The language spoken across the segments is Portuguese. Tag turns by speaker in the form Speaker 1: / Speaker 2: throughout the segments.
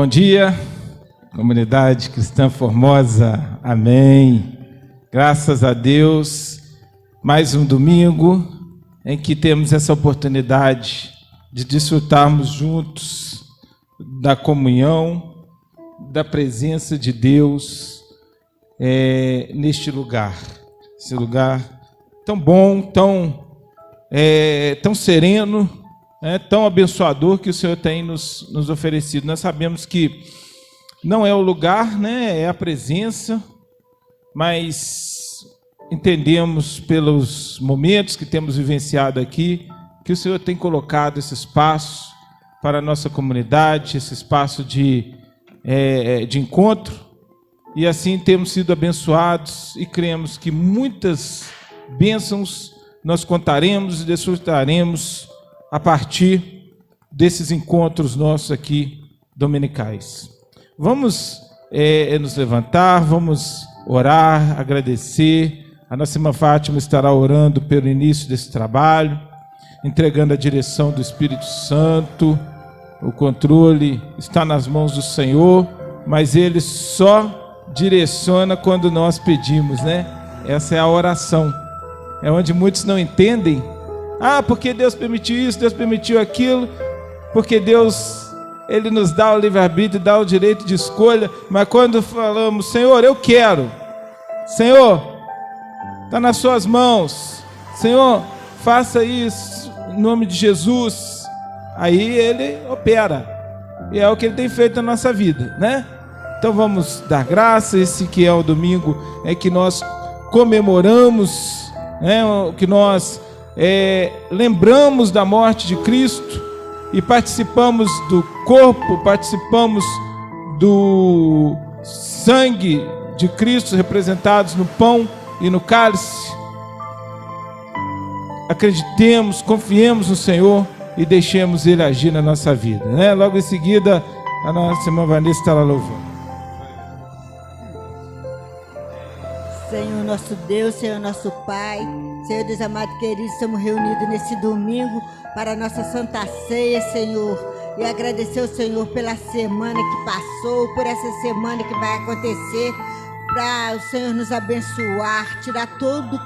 Speaker 1: Bom dia, comunidade cristã Formosa, amém. Graças a Deus, mais um domingo em que temos essa oportunidade de desfrutarmos juntos da comunhão, da presença de Deus neste lugar. Esse lugar tão bom, tão sereno, tão abençoador que o Senhor tem nos oferecido. Nós sabemos que não é o lugar, é a presença, mas entendemos pelos momentos que temos vivenciado aqui, que o Senhor tem colocado esse espaço para a nossa comunidade, esse espaço de encontro, e assim temos sido abençoados e cremos que muitas bênçãos nós contaremos e desfrutaremos a partir desses encontros nossos aqui dominicais. Vamos nos levantar, vamos orar, agradecer. A nossa irmã Fátima estará orando pelo início desse trabalho, entregando a direção do Espírito Santo. O controle está nas mãos do Senhor, mas Ele só direciona quando nós pedimos, Essa é a oração. É onde muitos não entendem. Porque Deus permitiu isso, Deus permitiu aquilo, porque Deus, Ele nos dá o livre-arbítrio, dá o direito de escolha, mas quando falamos, Senhor, eu quero, Senhor, está nas suas mãos, Senhor, faça isso, em nome de Jesus, aí Ele opera, e é o que Ele tem feito na nossa vida, Então vamos dar graça. Esse que é o domingo em que nós comemoramos, que nós lembramos da morte de Cristo e participamos do corpo, participamos do sangue de Cristo representados no pão e no cálice. Acreditemos, confiemos no Senhor e deixemos Ele agir na nossa vida, Logo em seguida a nossa irmã Vanessa estará louvando.
Speaker 2: Senhor nosso Deus, Senhor nosso Pai, Senhor Deus amado querido, estamos reunidos nesse domingo para a nossa Santa Ceia, Senhor, e agradecer ao Senhor pela semana que passou, por essa semana que vai acontecer, para o Senhor nos abençoar, tirar toda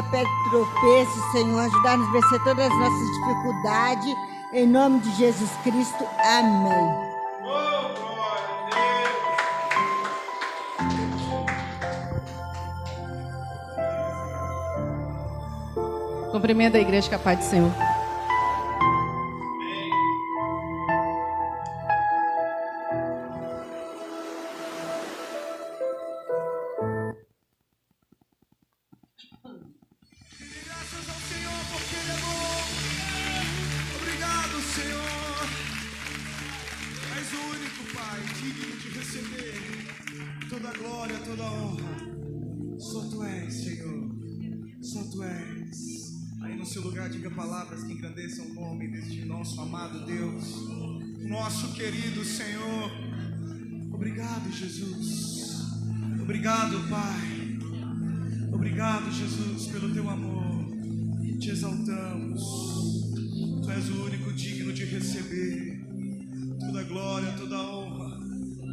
Speaker 2: pedra de tropeço, Senhor, ajudar-nos a vencer todas as nossas dificuldades, em nome de Jesus Cristo, amém.
Speaker 3: Cumprimento a igreja com a paz do Senhor.
Speaker 4: Graças ao Senhor, porque Ele é bom. Obrigado, Senhor. És o único Pai digno de receber toda a glória, toda a honra. Só Tu és, Senhor. Só Tu és. Aí no seu lugar diga palavras que engrandeçam o nome deste nosso amado Deus, nosso querido Senhor. Obrigado, Jesus. Obrigado, Pai. Obrigado, Jesus, pelo Teu amor. Te exaltamos. Tu és o único digno de receber toda a glória, toda a honra,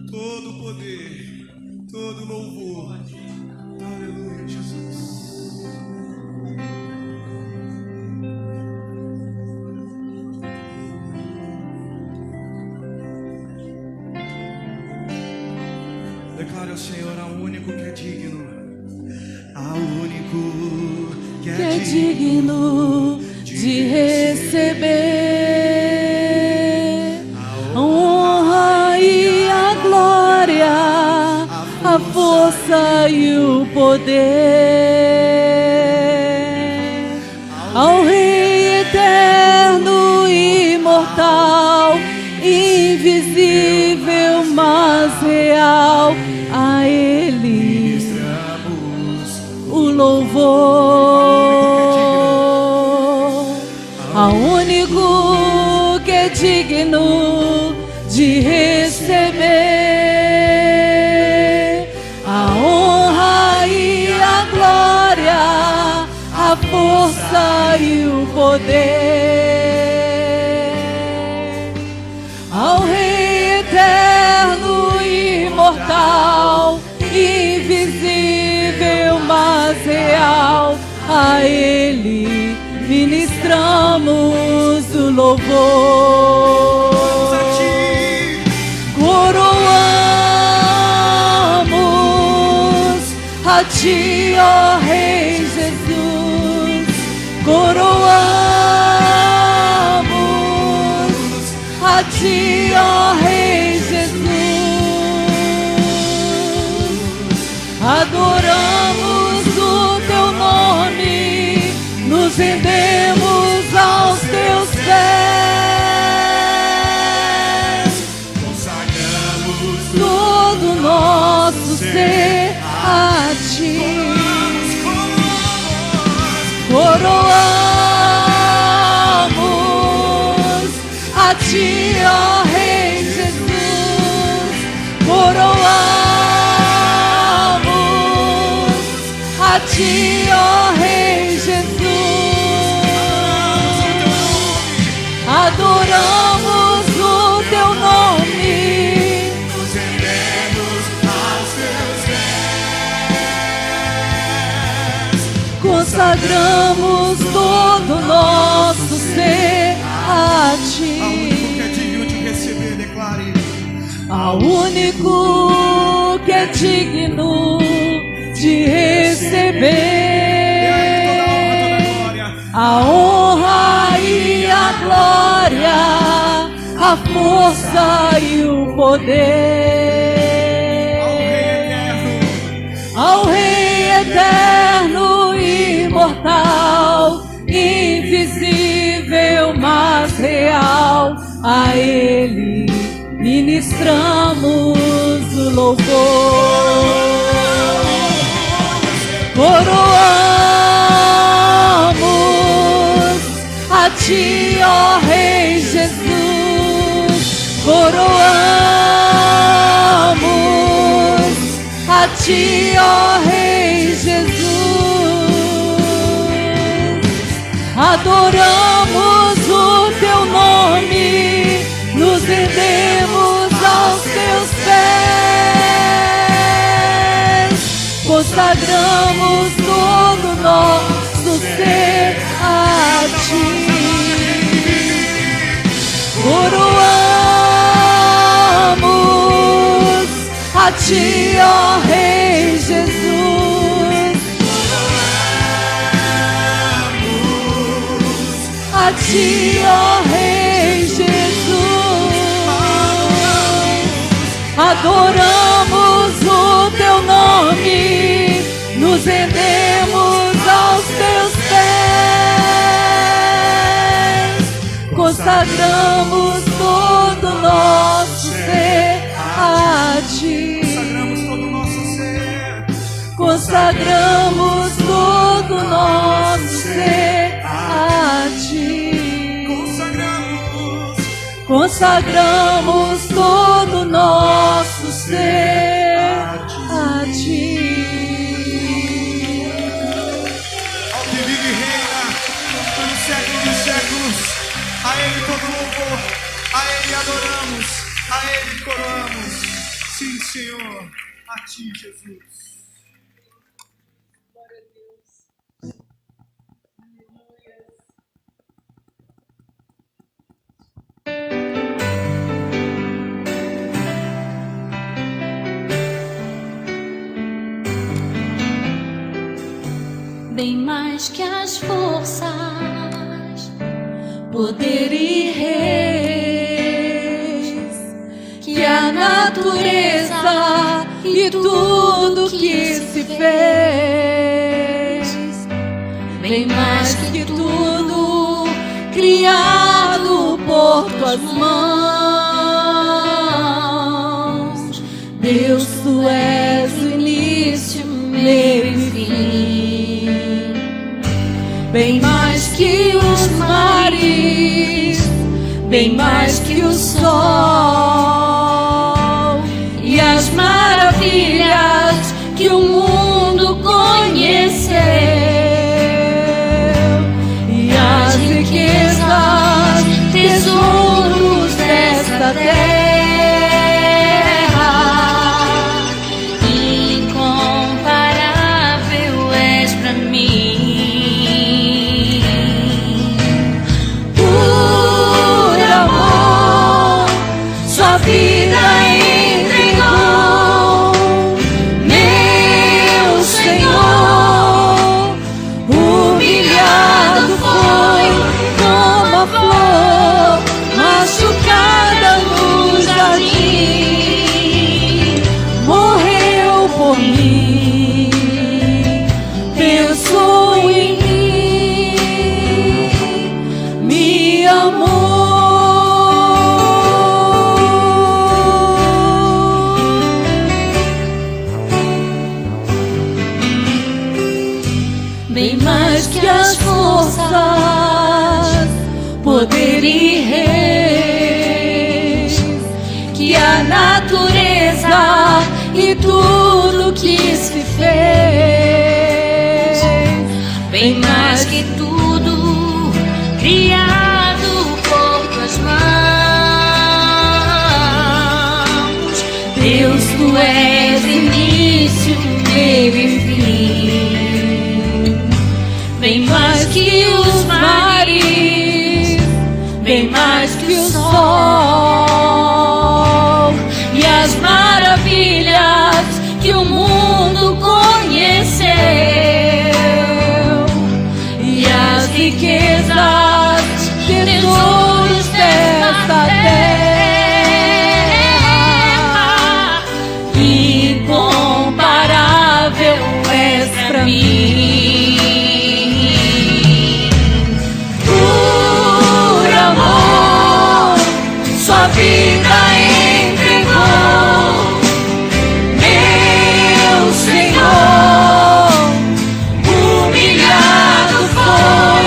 Speaker 4: todo o poder, todo o louvor. Aleluia, Jesus. Declare ao Senhor, ao único que é digno, ao único que é digno de receber a honra e a glória, a força e o poder, ao Rei eterno e imortal, invisível, mas real, a Ele o louvor, ao único que é digno de receber a honra e a glória, a força e o poder, ao Rei eterno
Speaker 3: imortal, invisível, mas real. A Ele ministramos o louvor. Coroamos a Ti, ó Rei Jesus. Coroamos a Ti, ó Rei Jesus. Adoramos o Teu nome, nos rendemos aos Teus pés, consagramos todo o nosso ser a Ti. Coroamos a Ti, ó Rei Jesus. Coroamos a Ti, ó Rei Jesus. Adoramos o Teu nome, nos rendemos aos Teus pés, consagramos todo o nosso ser a Ti. Ao único que é digno de receber a honra e a glória, a força e o poder. Ao Rei eterno, imortal, invisível, mas real, a Ele ministramos o louvor. Coroamos a Ti, ó Rei Jesus. Coroamos a Ti, ó Rei Jesus. Adoramos o Teu nome, nos rendemos aos Teus pés, consagramos todo o nosso ser a Ti. Coroamos a Ti, ó Rei Jesus. Coroamos a Ti, ó Rei Jesus. Adoramos o Teu nome, nos rendemos aos Teus pés, consagramos todo o nosso ser a Ti. Consagramos todo o nosso ser a Ti. Consagramos todo o nosso ser a Ti.
Speaker 4: Ao que vive e reina pelos séculos dos séculos, a Ele todo louvor, a Ele adoramos, a Ele coroamos. Sim, Senhor, a Ti, Jesus.
Speaker 5: Bem mais que as forças, poder e reis, que a natureza e tudo que se fez, bem mais que tudo criado por Tuas mãos. Deus, Tu és o início, meio e fim. Bem mais que os mares, bem mais que o sol e as maravilhas que o mundo conheceu, e as riquezas, tesouros desta terra. mim, pensou em mim, me amou. Bem mais que as forças, poder e reis, que a natureza e tudo que se fez, bem mais que tudo criado por tuas mãos. Deus, tu és início, meio e fim, bem mais que os mares, bem mais que o sol e as maravilhas que o mundo conheceu, e as riquezas, tesouros desta terra, incomparável és pra mim. Por amor, sua vida entregou, meu Senhor. Humilhado foi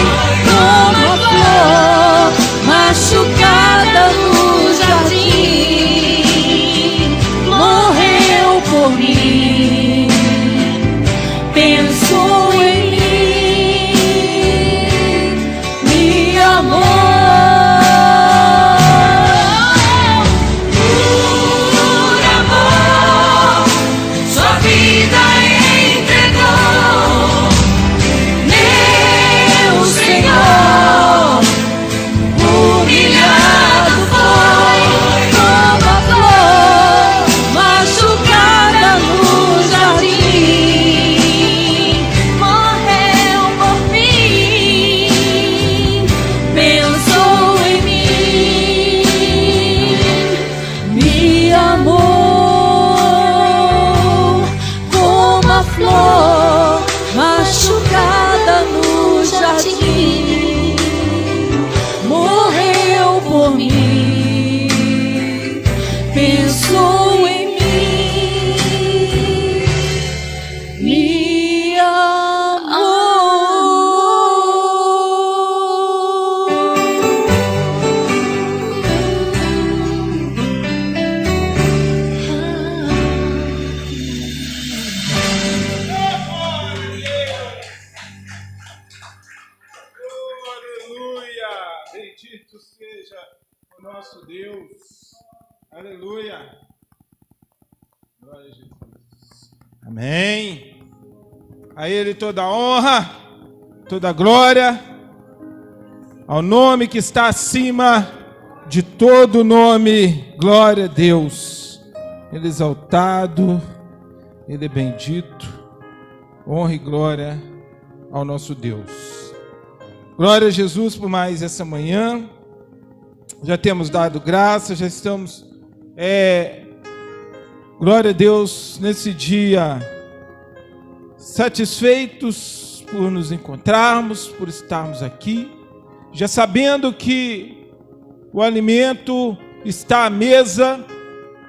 Speaker 5: como a flor machucada no jardim, morreu por mim, pensou em mim, me amou. Por amor, sua vida entregou, meu Senhor. Humilhado foi como a flor machucada no jardim, morreu por mim, pensou em mim, me amou. Como a flor machucada no jardim, morreu por mim, pensou em mim, me
Speaker 1: Aleluia! Bendito seja o nosso Deus. Aleluia! Glória a Jesus. Amém. A Ele toda a honra, toda a glória, ao nome que está acima de todo nome. Glória a Deus. Ele é exaltado, Ele é bendito. Honra e glória ao nosso Deus. Glória a Jesus por mais essa manhã. Já temos dado graça, já estamos, glória a Deus, nesse dia, satisfeitos por nos encontrarmos, por estarmos aqui, já sabendo que o alimento está à mesa,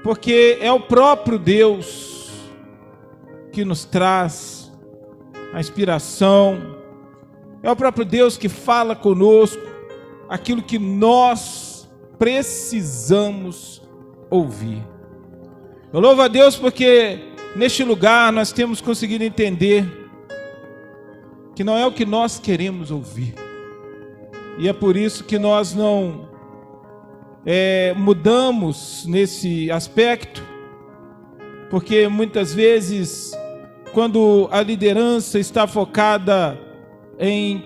Speaker 1: porque é o próprio Deus que nos traz a inspiração, é o próprio Deus que fala conosco aquilo que nós precisamos ouvir. Eu louvo a Deus porque neste lugar nós temos conseguido entender que não é o que nós queremos ouvir. E é por isso que nós não mudamos nesse aspecto, porque muitas vezes, quando a liderança está focada em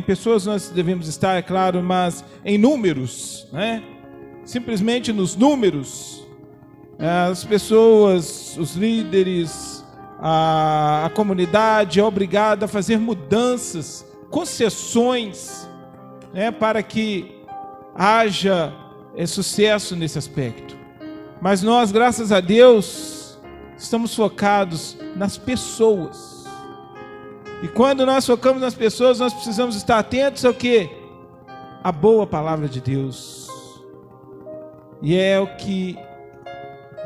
Speaker 1: pessoas, nós devemos estar, é claro, mas em números, né? Simplesmente nos números, as pessoas, os líderes, a comunidade é obrigada a fazer mudanças, concessões, né, para que haja sucesso nesse aspecto. Mas nós, graças a Deus, estamos focados nas pessoas. E quando nós focamos nas pessoas, nós precisamos estar atentos ao quê? A boa palavra de Deus. E é o que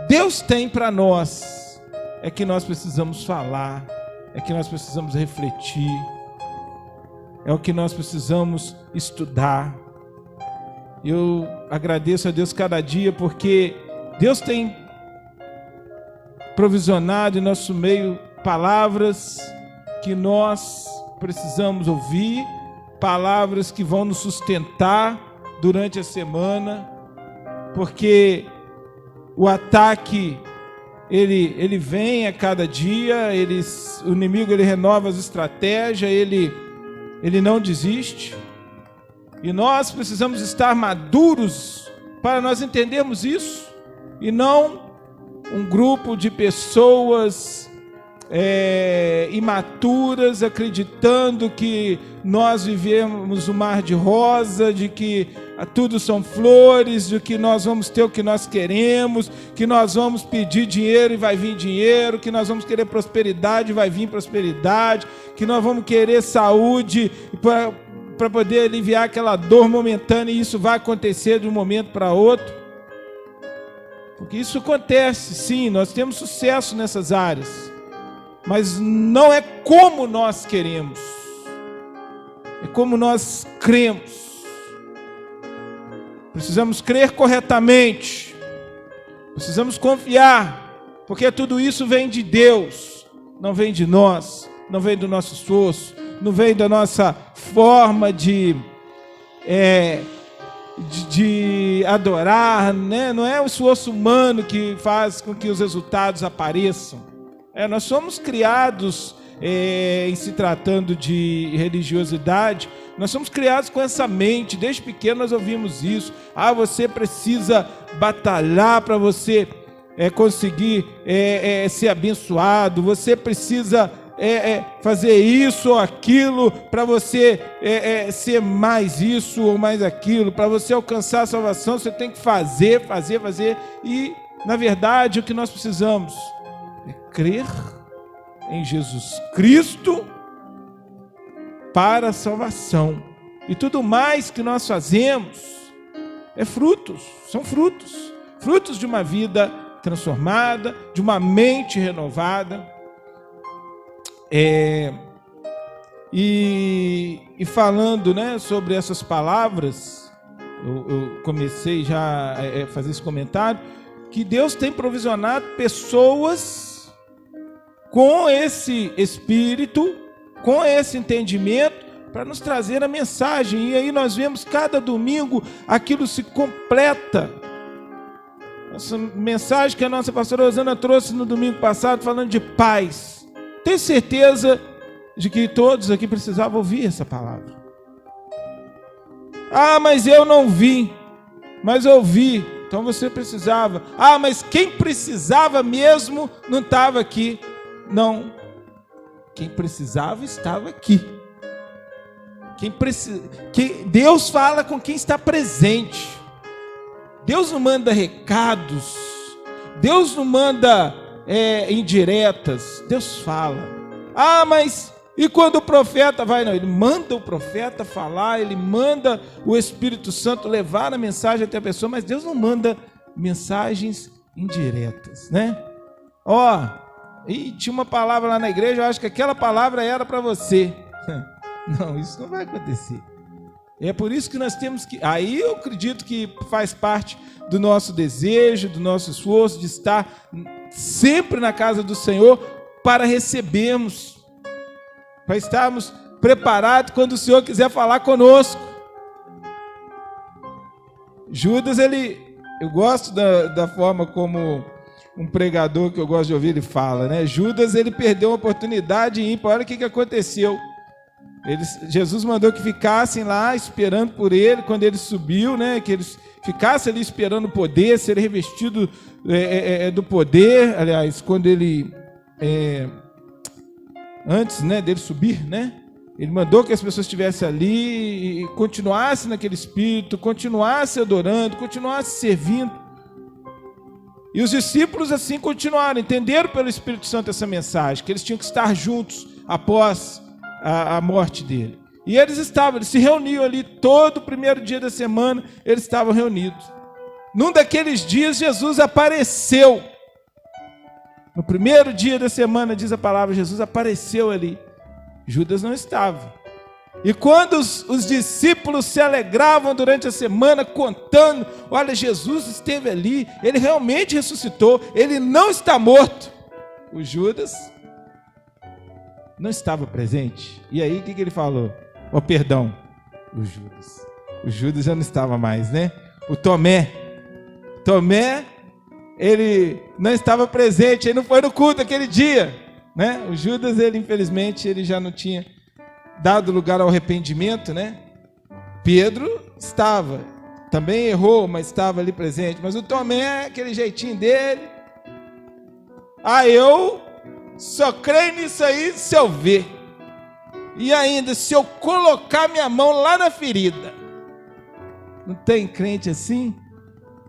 Speaker 1: Deus tem para nós, é que nós precisamos falar, é que nós precisamos refletir, é o que nós precisamos estudar. Eu agradeço a Deus cada dia, porque Deus tem provisionado em nosso meio palavras que nós precisamos ouvir, palavras que vão nos sustentar durante a semana, porque o ataque ele vem a cada dia, o inimigo ele renova as estratégias, ele não desiste, e nós precisamos estar maduros para nós entendermos isso, e não um grupo de pessoas imaturas acreditando que nós vivemos um mar de rosa, de que tudo são flores, de que nós vamos ter o que nós queremos, que nós vamos pedir dinheiro e vai vir dinheiro, que nós vamos querer prosperidade e vai vir prosperidade, que nós vamos querer saúde para poder aliviar aquela dor momentânea, e isso vai acontecer de um momento para outro. Porque isso acontece, sim, nós temos sucesso nessas áreas, mas não é como nós queremos, é como nós cremos. Precisamos crer corretamente, precisamos confiar, porque tudo isso vem de Deus, não vem de nós, não vem do nosso esforço, não vem da nossa forma de adorar, né? Não é o esforço humano que faz com que os resultados apareçam. Nós somos criados, em se tratando de religiosidade, nós somos criados com essa mente. Desde pequeno nós ouvimos isso. Você precisa batalhar para você conseguir ser abençoado, você precisa fazer isso ou aquilo para você ser mais isso ou mais aquilo. Para você alcançar a salvação, você tem que fazer. E, na verdade, o que nós precisamos é crer em Jesus Cristo para a salvação. E tudo mais que nós fazemos são frutos de uma vida transformada, de uma mente renovada. E falando, né, sobre essas palavras, eu comecei já a fazer esse comentário, que Deus tem provisionado pessoas com esse espírito, com esse entendimento, para nos trazer a mensagem. E aí nós vemos cada domingo aquilo se completa. Essa mensagem que a nossa pastora Rosana trouxe no domingo passado, falando de paz. Tenho certeza de que todos aqui precisavam ouvir essa palavra. Mas eu não vi, mas ouvi. Então você precisava. Mas quem precisava mesmo não estava aqui. Não, quem precisava estava aqui. Deus fala com quem está presente. Deus não manda recados, Deus não manda indiretas, Deus fala. Mas e quando o profeta vai? Não, ele manda o profeta falar, ele manda o Espírito Santo levar a mensagem até a pessoa, mas Deus não manda mensagens indiretas, né? E tinha uma palavra lá na igreja, eu acho que aquela palavra era para você. Não, isso não vai acontecer. É por isso que nós temos que... Aí eu acredito que faz parte do nosso desejo, do nosso esforço de estar sempre na casa do Senhor para recebermos, para estarmos preparados quando o Senhor quiser falar conosco. Judas, eu gosto da forma como um pregador que eu gosto de ouvir, ele fala, né? Judas, ele perdeu a oportunidade de ir. Olha o que aconteceu. Jesus mandou que ficassem lá esperando por ele quando ele subiu, né? Que eles ficassem ali esperando o poder, ser revestido do poder. Aliás, quando ele antes, né, dele subir, né? Ele mandou que as pessoas estivessem ali e continuassem naquele espírito, continuassem adorando, continuassem servindo. E os discípulos assim continuaram, entenderam pelo Espírito Santo essa mensagem, que eles tinham que estar juntos após a morte dele. E eles se reuniam ali, todo o primeiro dia da semana, eles estavam reunidos. Num daqueles dias, Jesus apareceu. No primeiro dia da semana, diz a palavra, Jesus apareceu ali. Judas não estava. E quando os discípulos se alegravam durante a semana, contando, olha, Jesus esteve ali, ele realmente ressuscitou, ele não está morto. O Judas não estava presente. E aí, o que ele falou? Oh, perdão, o Judas já não estava mais, né? O Tomé, ele não estava presente, ele não foi no culto aquele dia, né? O Judas, ele infelizmente, ele já não tinha dado lugar ao arrependimento, né? Pedro estava, também errou, mas estava ali presente. Mas o Tomé, aquele jeitinho dele, eu só creio nisso aí se eu ver. E ainda, se eu colocar minha mão lá na ferida. Não tem crente assim?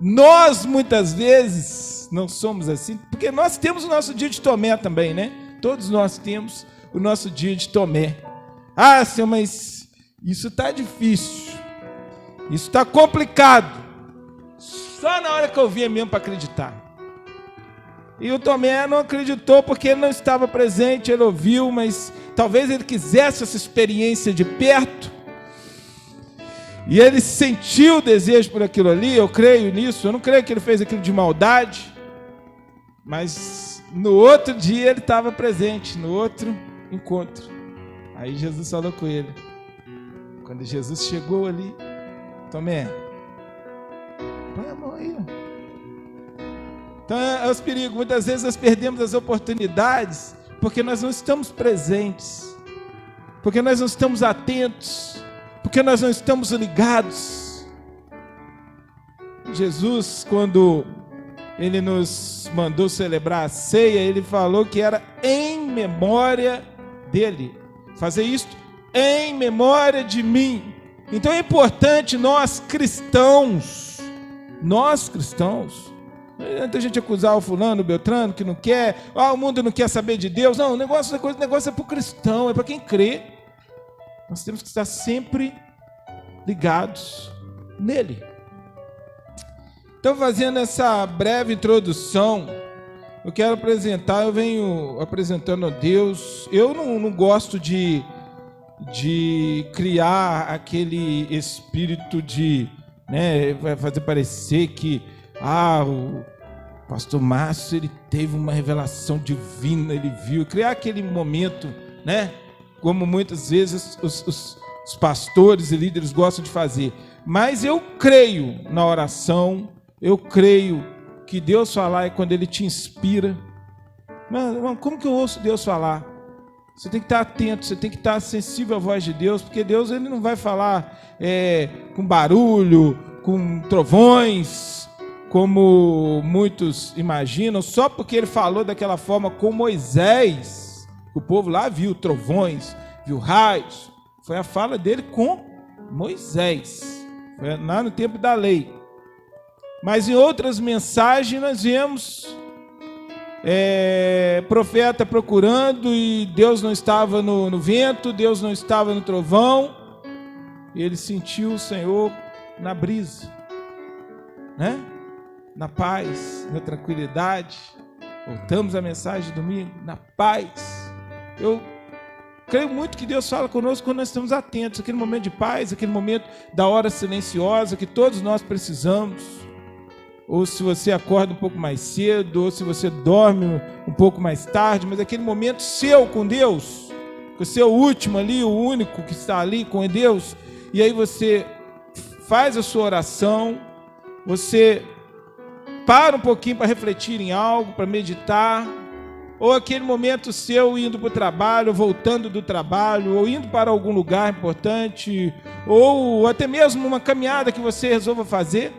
Speaker 1: Nós, muitas vezes, não somos assim, porque nós temos o nosso dia de Tomé também, né? Todos nós temos o nosso dia de Tomé. Ah, Senhor, mas isso está difícil. Isso está complicado. Só na hora que eu vinha mesmo para acreditar. E o Tomé não acreditou porque ele não estava presente, ele ouviu, mas talvez ele quisesse essa experiência de perto. E ele sentiu o desejo por aquilo ali, eu creio nisso, eu não creio que ele fez aquilo de maldade. Mas no outro dia ele estava presente, no outro encontro. Aí Jesus falou com ele. Quando Jesus chegou ali, Tomé, põe a mão aí, ó. Então é os perigos, muitas vezes nós perdemos as oportunidades porque nós não estamos presentes, porque nós não estamos atentos, porque nós não estamos ligados. Jesus, quando ele nos mandou celebrar a ceia, ele falou que era em memória dele, fazer isto em memória de mim. Então é importante nós cristãos, não adianta a gente acusar o fulano, o Beltrano, que não quer, o mundo não quer saber de Deus. Não, o negócio é para o cristão, é para quem crê. Nós temos que estar sempre ligados nele. Então, fazendo essa breve introdução, eu venho apresentando a Deus. Eu não gosto de criar aquele espírito de, vai fazer parecer que o pastor Márcio, ele teve uma revelação divina, ele viu, criar aquele momento, como muitas vezes os pastores e líderes gostam de fazer. Mas eu creio na oração, eu creio que Deus falar é quando ele te inspira. Mas como que eu ouço Deus falar? Você tem que estar atento, você tem que estar sensível à voz de Deus, porque Deus, ele não vai falar com barulho, com trovões, como muitos imaginam, só porque ele falou daquela forma com Moisés. O povo lá viu trovões, viu raios. Foi a fala dele com Moisés. Foi lá no tempo da lei. Mas em outras mensagens nós vemos profeta procurando e Deus não estava no vento, Deus não estava no trovão. Ele sentiu o Senhor na brisa, na paz, na tranquilidade. Voltamos à mensagem de domingo, na paz. Eu creio muito que Deus fala conosco quando nós estamos atentos, aquele momento de paz, aquele momento da hora silenciosa que todos nós precisamos. Ou se você acorda um pouco mais cedo, ou se você dorme um pouco mais tarde, mas aquele momento seu com Deus, que você é o último ali, o único que está ali com Deus, e aí você faz a sua oração, você para um pouquinho para refletir em algo, para meditar, ou aquele momento seu indo para o trabalho, voltando do trabalho, ou indo para algum lugar importante, ou até mesmo uma caminhada que você resolva fazer.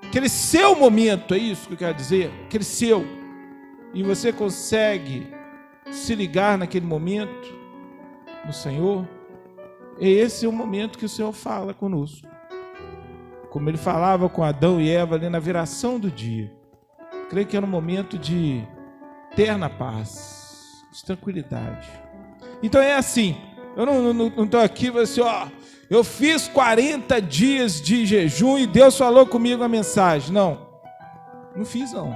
Speaker 1: Aquele seu momento, é isso que eu quero dizer, aquele seu, e você consegue se ligar naquele momento no Senhor. Esse é o momento que o Senhor fala conosco, como ele falava com Adão e Eva ali na viração do dia. creio que era um momento de terna paz, de tranquilidade. Então é assim, eu não estou aqui, assim, ó, eu fiz 40 dias de jejum e Deus falou comigo a mensagem. Não fiz não.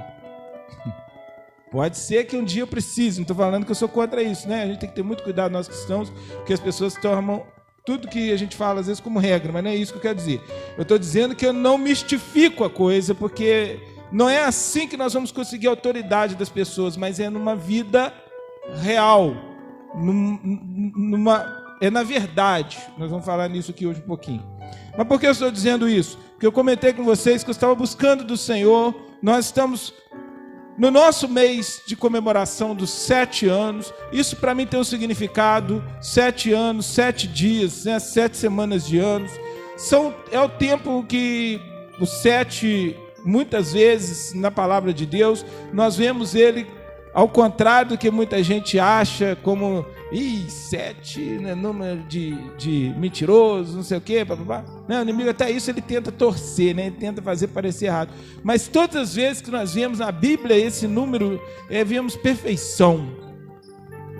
Speaker 1: Pode ser que um dia eu precise, não estou falando que eu sou contra isso, né? A gente tem que ter muito cuidado, nós cristãos, porque as pessoas tomam tudo que a gente fala às vezes como regra, mas não é isso que eu quero dizer. Eu estou dizendo que eu não mistifico a coisa, porque não é assim que nós vamos conseguir a autoridade das pessoas, mas é numa vida real, é na verdade. Nós vamos falar nisso aqui hoje um pouquinho. Mas por que eu estou dizendo isso? Porque eu comentei com vocês que eu estava buscando do Senhor. Nós estamos no nosso mês de comemoração dos 7 anos. Isso para mim tem um significado: 7 anos, 7 dias, né? 7 semanas de anos. É o tempo que os 7, muitas vezes na palavra de Deus, nós vemos ele ao contrário do que muita gente acha, como 7, né, número de mentiroso, não sei o quê, blá. Não, o inimigo até isso ele tenta torcer, né? Ele tenta fazer parecer errado. Mas todas as vezes que nós vemos na Bíblia esse número, vemos perfeição.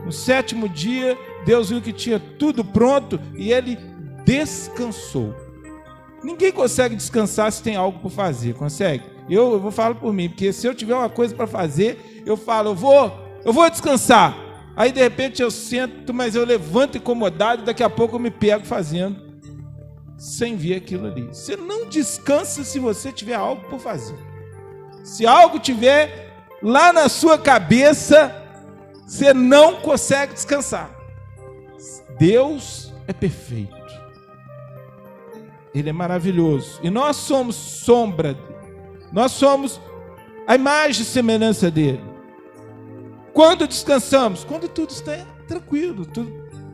Speaker 1: No 7º dia, Deus viu que tinha tudo pronto e ele descansou. Ninguém consegue descansar se tem algo por fazer, consegue? Eu vou falar por mim, porque se eu tiver uma coisa para fazer, eu falo, eu vou descansar. Aí de repente eu sento, mas eu levanto incomodado e daqui a pouco eu me pego fazendo, sem ver aquilo ali. Você não descansa se você tiver algo por fazer. Se algo tiver lá na sua cabeça, você não consegue descansar. Deus é perfeito. Ele é maravilhoso. E nós somos sombra. Nós somos a imagem e semelhança dele. Quando descansamos? Quando tudo está tranquilo,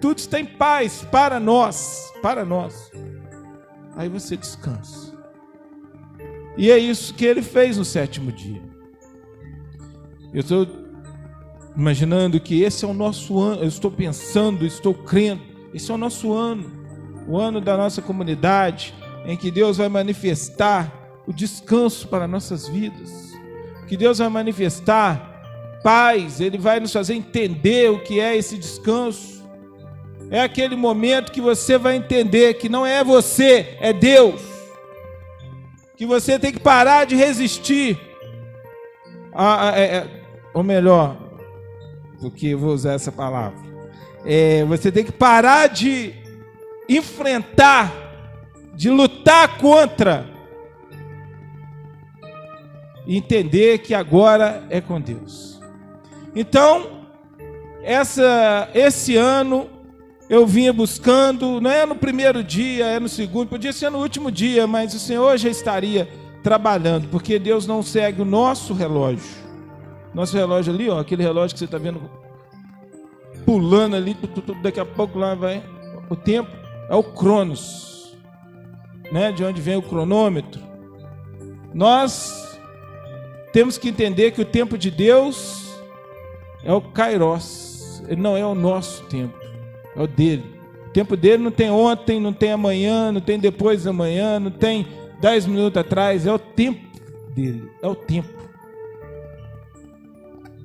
Speaker 1: tudo está em paz para nós. Aí você descansa. E é isso que ele fez no 7º dia. Eu estou imaginando que esse é o nosso ano. Eu estou pensando, estou crendo. Esse é o nosso ano. O ano da nossa comunidade, em que Deus vai manifestar o descanso para nossas vidas. Que Deus vai manifestar paz, Ele vai nos fazer entender o que é esse descanso. É aquele momento que você vai entender que não é você, é Deus. Que você tem que parar de resistir. Ou melhor, porque eu vou usar essa palavra. Você tem que parar de enfrentar, de lutar contra, e entender que agora é com Deus. Então, esse ano eu vinha buscando, não é no primeiro dia, é no segundo, podia ser no último dia, mas o Senhor já estaria trabalhando, porque Deus não segue o nosso relógio. Nosso relógio ali, ó, aquele relógio que você está vendo pulando ali, daqui a pouco lá vai o tempo, é o Cronos, né? De onde vem o cronômetro. Nós temos que entender que o tempo de Deus é o Kairos, ele não é o nosso tempo, é o dele. O tempo dele não tem ontem, não tem amanhã, não tem depois da manhã, não tem 10 minutos atrás, é o tempo dele, é o tempo.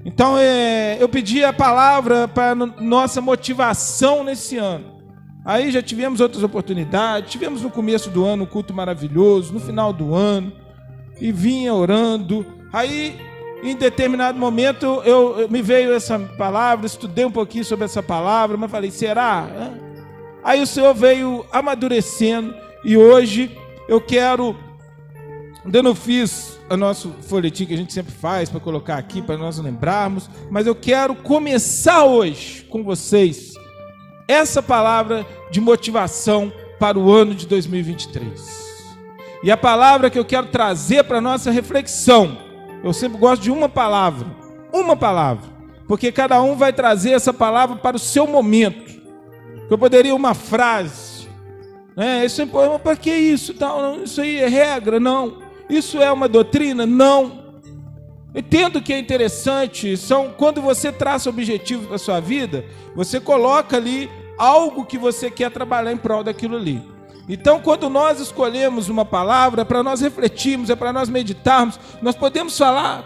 Speaker 1: Então eu pedi a palavra para nossa motivação nesse ano. Aí já tivemos outras oportunidades, tivemos no começo do ano um culto maravilhoso, no final do ano, e vinha orando. Aí, em determinado momento, me veio essa palavra, estudei um pouquinho sobre essa palavra, mas falei, será? Aí o Senhor veio amadurecendo, e hoje eu quero, ainda não fiz o nosso folhetim que a gente sempre faz para colocar aqui, para nós lembrarmos, mas eu quero começar hoje com vocês essa palavra de motivação para o ano de 2023. E a palavra que eu quero trazer para a nossa reflexão, eu sempre gosto de uma palavra, porque cada um vai trazer essa palavra para o seu momento. Eu poderia uma frase, né? Isso é para que isso? Não, isso aí é regra? Não. Isso é uma doutrina? Não. Entendo que é interessante, quando você traça objetivos para a sua vida, você coloca ali algo que você quer trabalhar em prol daquilo ali. Então, quando nós escolhemos uma palavra, é para nós refletirmos, é para nós meditarmos, nós podemos falar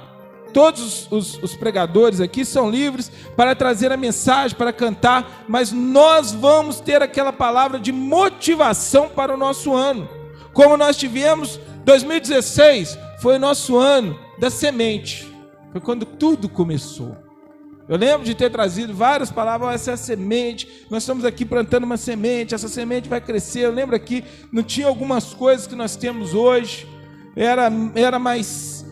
Speaker 1: todos os pregadores aqui são livres para trazer a mensagem, para cantar, mas nós vamos ter aquela palavra de motivação para o nosso ano. Como nós tivemos 2016, foi o nosso ano da semente. Foi quando tudo começou. Eu lembro de ter trazido várias palavras, essa é a semente, nós estamos aqui plantando uma semente, essa semente vai crescer. Eu lembro aqui, não tinha algumas coisas que nós temos hoje, era mais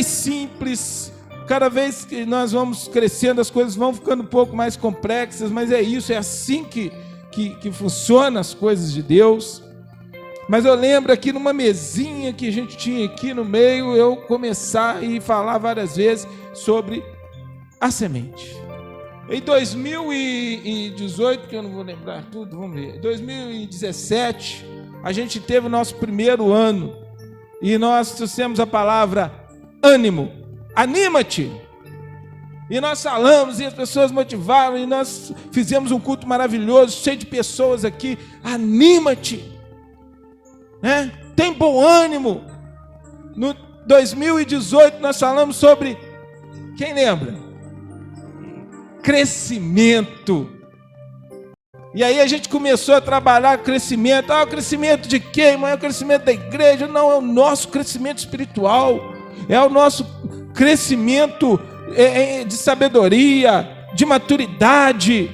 Speaker 1: simples. Cada vez que nós vamos crescendo, as coisas vão ficando um pouco mais complexas, mas é isso, é assim que funcionam as coisas de Deus. Mas eu lembro aqui numa mesinha que a gente tinha aqui no meio, eu começar e falar várias vezes sobre a semente. Em 2018, que eu não vou lembrar tudo, vamos ver. Em 2017, a gente teve o nosso primeiro ano e nós trouxemos a palavra ânimo. Anima-te! E nós falamos e as pessoas motivaram e nós fizemos um culto maravilhoso, cheio de pessoas aqui. Anima-te! Né? Tem bom ânimo. No 2018 nós falamos sobre, quem lembra? Crescimento. E aí a gente começou a trabalhar crescimento. O crescimento de quem? Não é o crescimento da igreja, não, é o nosso crescimento espiritual, é o nosso crescimento de sabedoria, de maturidade.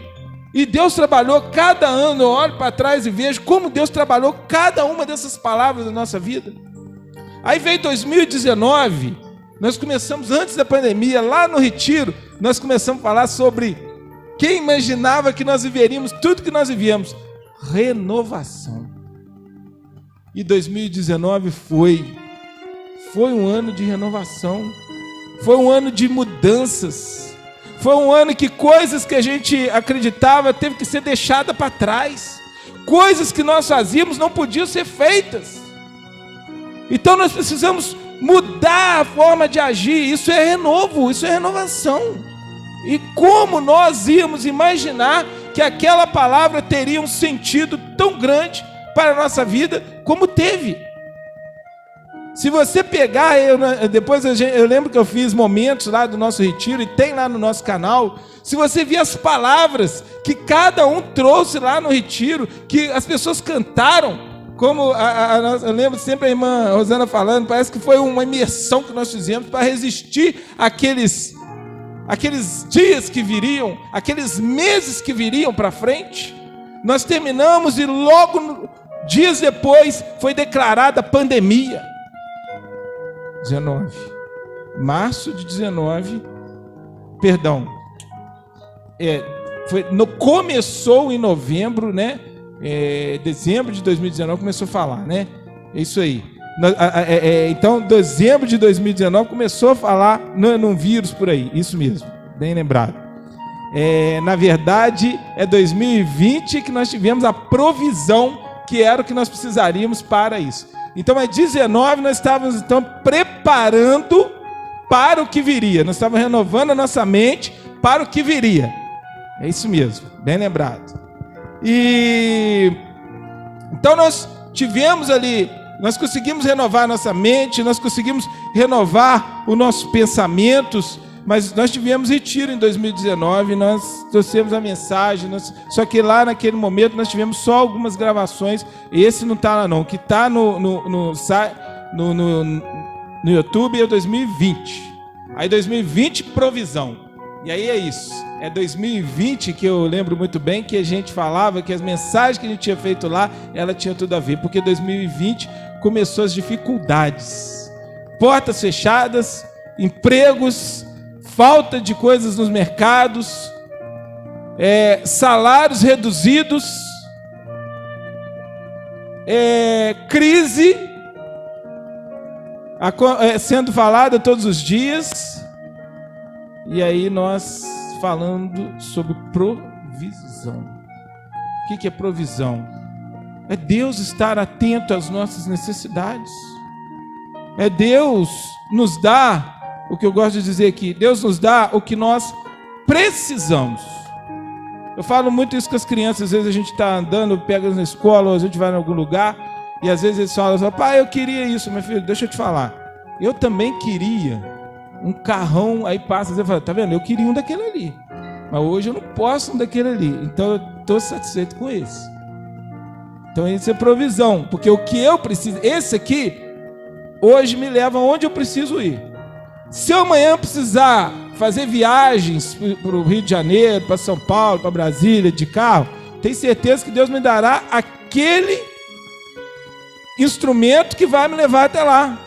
Speaker 1: E Deus trabalhou cada ano. Eu olho para trás e vejo como Deus trabalhou cada uma dessas palavras na nossa vida. Aí veio 2019, nós começamos antes da pandemia, lá no retiro, nós começamos a falar sobre quem imaginava que nós viveríamos tudo que nós vivíamos. Renovação. E 2019 foi um ano de renovação, foi um ano de mudanças, foi um ano que coisas que a gente acreditava teve que ser deixada para trás, coisas que nós fazíamos não podiam ser feitas. Então nós precisamos mudar a forma de agir. Isso é renovo, isso é renovação. E como nós íamos imaginar que aquela palavra teria um sentido tão grande para a nossa vida como teve? Se você pegar, depois eu lembro que eu fiz momentos lá do nosso retiro, e tem lá no nosso canal, se você ver as palavras que cada um trouxe lá no retiro, que as pessoas cantaram, como eu lembro sempre a irmã Rosana falando, parece que foi uma imersão que nós fizemos para resistir àqueles dias que viriam, aqueles meses que viriam para frente. Nós terminamos e logo dias depois foi declarada a pandemia. 19. Março de 19, perdão. Começou em novembro, né? Dezembro de 2019 começou a falar, né? É isso aí. Então, dezembro de 2019 começou a falar num vírus por aí. Isso mesmo, bem lembrado. Na verdade, é 2020 que nós tivemos a provisão que era o que nós precisaríamos para isso. Então, em 19 nós estávamos então preparando para o que viria. Nós estávamos renovando a nossa mente para o que viria. É isso mesmo, bem lembrado. E então nós tivemos ali, nós conseguimos renovar a nossa mente, nós conseguimos renovar os nossos pensamentos, mas nós tivemos retiro em 2019, nós trouxemos a mensagem, só que lá naquele momento nós tivemos só algumas gravações, esse não está lá não, o que está no YouTube é 2020, aí 2020 provisão. E aí é isso, é 2020 que eu lembro muito bem que a gente falava que as mensagens que a gente tinha feito lá, ela tinha tudo a ver, porque 2020 começou as dificuldades, portas fechadas, empregos, falta de coisas nos mercados, salários reduzidos, crise sendo falada todos os dias. E aí nós falando sobre provisão. O que é provisão? É Deus estar atento às nossas necessidades. É Deus nos dar, o que eu gosto de dizer aqui, Deus nos dá o que nós precisamos. Eu falo muito isso com as crianças, às vezes a gente está andando, pega na escola, ou a gente vai em algum lugar, e às vezes eles falam, pai, eu queria isso, meu filho, deixa eu te falar. Eu também queria, um carrão, aí passa, você fala, tá vendo? Eu queria um daquele ali, mas hoje eu não posso um daquele ali, então eu estou satisfeito com esse. Então isso é provisão, porque o que eu preciso, esse aqui, hoje me leva onde eu preciso ir. Se eu amanhã precisar fazer viagens para o Rio de Janeiro, para São Paulo, para Brasília, de carro, tenho certeza que Deus me dará aquele instrumento que vai me levar até lá.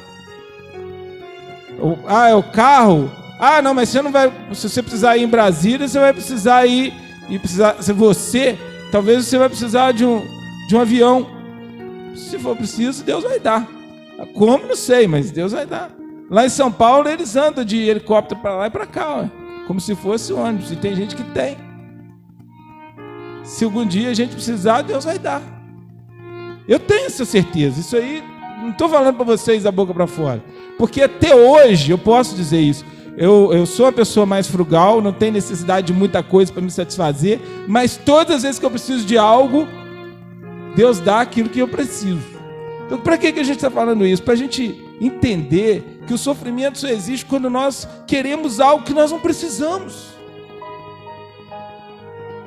Speaker 1: É o carro. Não, mas você não vai. Se você precisar ir em Brasília, você vai precisar ir. Talvez você vai precisar de um avião. Se for preciso, Deus vai dar. Como? Não sei, mas Deus vai dar. Lá em São Paulo, eles andam de helicóptero para lá e para cá, como se fosse ônibus. E tem gente que tem. Se algum dia a gente precisar, Deus vai dar. Eu tenho essa certeza. Isso aí, não estou falando para vocês da boca para fora. Porque até hoje, eu posso dizer isso. Eu sou uma pessoa mais frugal, não tenho necessidade de muita coisa para me satisfazer. Mas todas as vezes que eu preciso de algo, Deus dá aquilo que eu preciso. Então, para que a gente está falando isso? Para a gente entender que o sofrimento só existe quando nós queremos algo que nós não precisamos.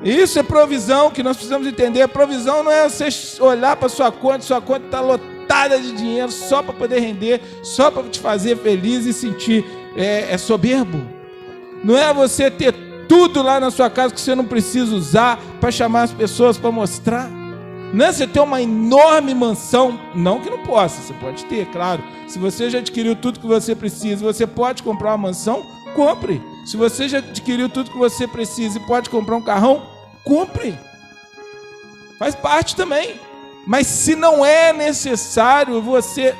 Speaker 1: Isso é provisão que nós precisamos entender. A provisão não é você olhar para sua conta está lotada de dinheiro só para poder render, só para te fazer feliz e sentir soberbo. Não é você ter tudo lá na sua casa que você não precisa usar para chamar as pessoas para mostrar. Não é você ter uma enorme mansão, não que não possa, você pode ter, claro. Se você já adquiriu tudo que você precisa, você pode comprar uma mansão, compre. Se você já adquiriu tudo que você precisa e pode comprar um carrão, compre. Faz parte também. Mas se não é necessário,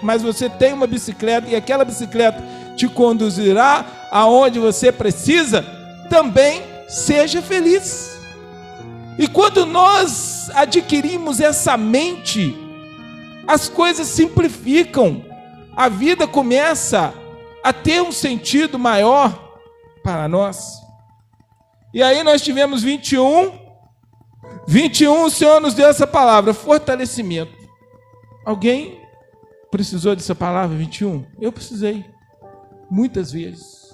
Speaker 1: mas você tem uma bicicleta e aquela bicicleta te conduzirá aonde você precisa, também seja feliz. E quando nós adquirimos essa mente, as coisas simplificam, a vida começa a ter um sentido maior para nós. E aí nós tivemos 21, o Senhor nos deu essa palavra, fortalecimento. Alguém precisou dessa palavra 21? Eu precisei, muitas vezes.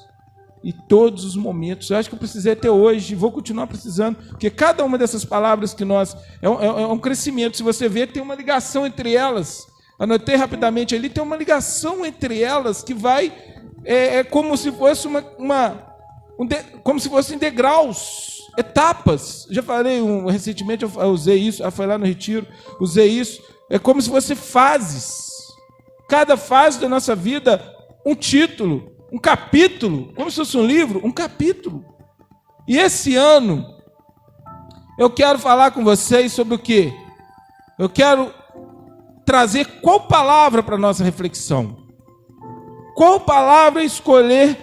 Speaker 1: E todos os momentos, eu acho que eu precisei até hoje, vou continuar precisando, porque cada uma dessas palavras que nós, é um crescimento, se você ver, tem uma ligação entre elas, anotei rapidamente ali, tem uma ligação entre elas que vai, como se fosse como se fossem degraus, etapas, já falei recentemente, eu usei isso, foi lá no retiro, usei isso, é como se fossem fases, cada fase da nossa vida, um título, um capítulo, como se fosse um livro, um capítulo. E esse ano, eu quero falar com vocês sobre o quê? Eu quero trazer qual palavra para a nossa reflexão. Qual palavra escolher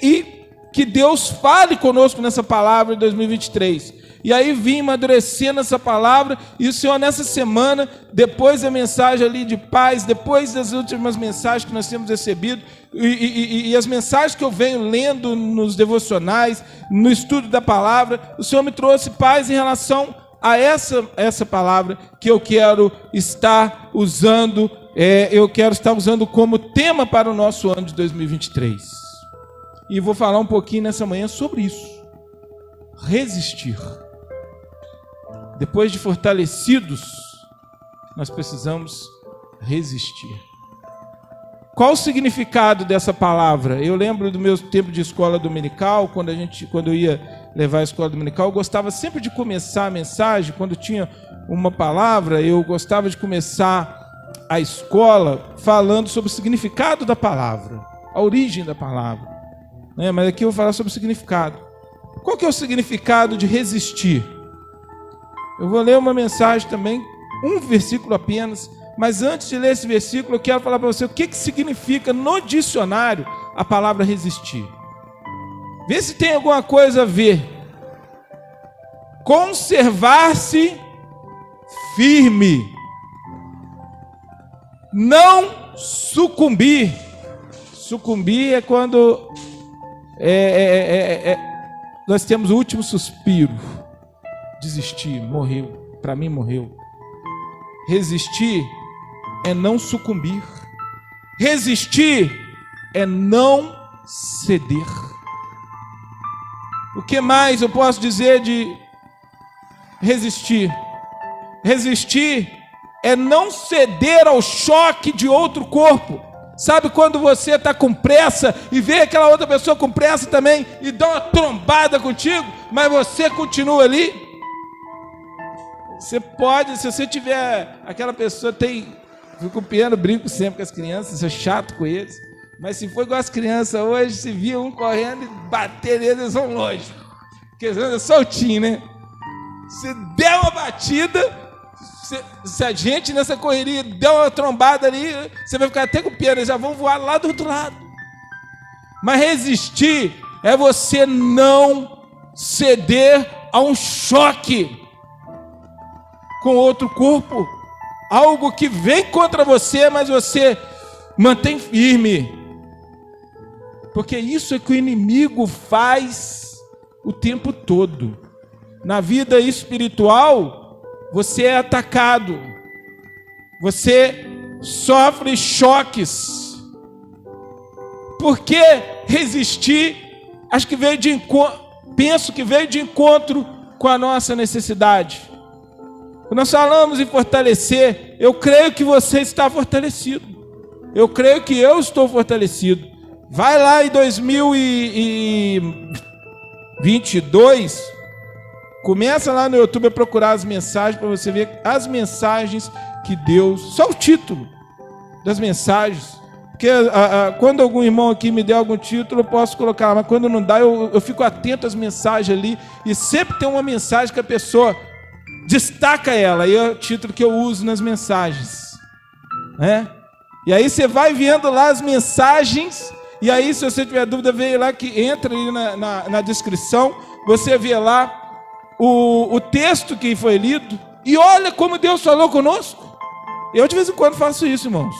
Speaker 1: e que Deus fale conosco nessa palavra em 2023. E aí vim amadurecendo essa palavra, e o Senhor nessa semana, depois da mensagem ali de paz, depois das últimas mensagens que nós temos recebido, e as mensagens que eu venho lendo nos devocionais, no estudo da palavra, o Senhor me trouxe paz em relação a essa palavra que eu quero estar usando, como tema para o nosso ano de 2023. E vou falar um pouquinho nessa manhã sobre isso. Resistir. Depois de fortalecidos, nós precisamos resistir. Qual o significado dessa palavra? Eu lembro do meu tempo de escola dominical, quando eu ia levar a escola dominical, eu gostava sempre de começar a mensagem, quando tinha uma palavra, eu gostava de começar a escola falando sobre o significado da palavra, a origem da palavra. Mas aqui eu vou falar sobre o significado. Qual que é o significado de resistir? Eu vou ler uma mensagem também, um versículo apenas, mas antes de ler esse versículo, eu quero falar para você o que significa no dicionário a palavra resistir. Vê se tem alguma coisa a ver. Conservar-se firme. Não sucumbir. Sucumbir é quando nós temos o último suspiro. Desistir, morreu. Para mim, morreu. Resistir é não sucumbir. Resistir é não ceder. O que mais eu posso dizer de resistir? Resistir é não ceder ao choque de outro corpo. Sabe quando você está com pressa e vê aquela outra pessoa com pressa também e dá uma trombada contigo, mas você continua ali? Você pode, se você tiver, aquela pessoa tem, fico piano, brinco sempre com as crianças, sou chato com eles, mas se for igual as crianças hoje, se via um correndo e bater neles, eles vão longe, porque eles andam soltinho, né? Se der uma batida, se a gente nessa correria der uma trombada ali, você vai ficar até com pena, eles já vão voar lá do outro lado. Mas resistir é você não ceder a um choque com outro corpo, algo que vem contra você, mas você mantém firme, porque isso é que o inimigo faz o tempo todo. Na vida espiritual, você é atacado, você sofre choques. Por que resistir? Acho que veio de encontro, penso que veio de encontro com a nossa necessidade. Quando nós falamos em fortalecer, eu creio que você está fortalecido. Eu creio que eu estou fortalecido. Vai lá em 2022, começa lá no YouTube a procurar as mensagens para você ver as mensagens que Deus... Só o título das mensagens. Porque quando algum irmão aqui me der algum título, eu posso colocar, mas quando não dá, eu fico atento às mensagens ali, e sempre tem uma mensagem que a pessoa destaca ela, e é o título que eu uso nas mensagens, né? E aí você vai vendo lá as mensagens, e aí se você tiver dúvida, vem lá que entra ali na descrição, você vê lá o texto que foi lido, e olha como Deus falou conosco. Eu de vez em quando faço isso, irmãos.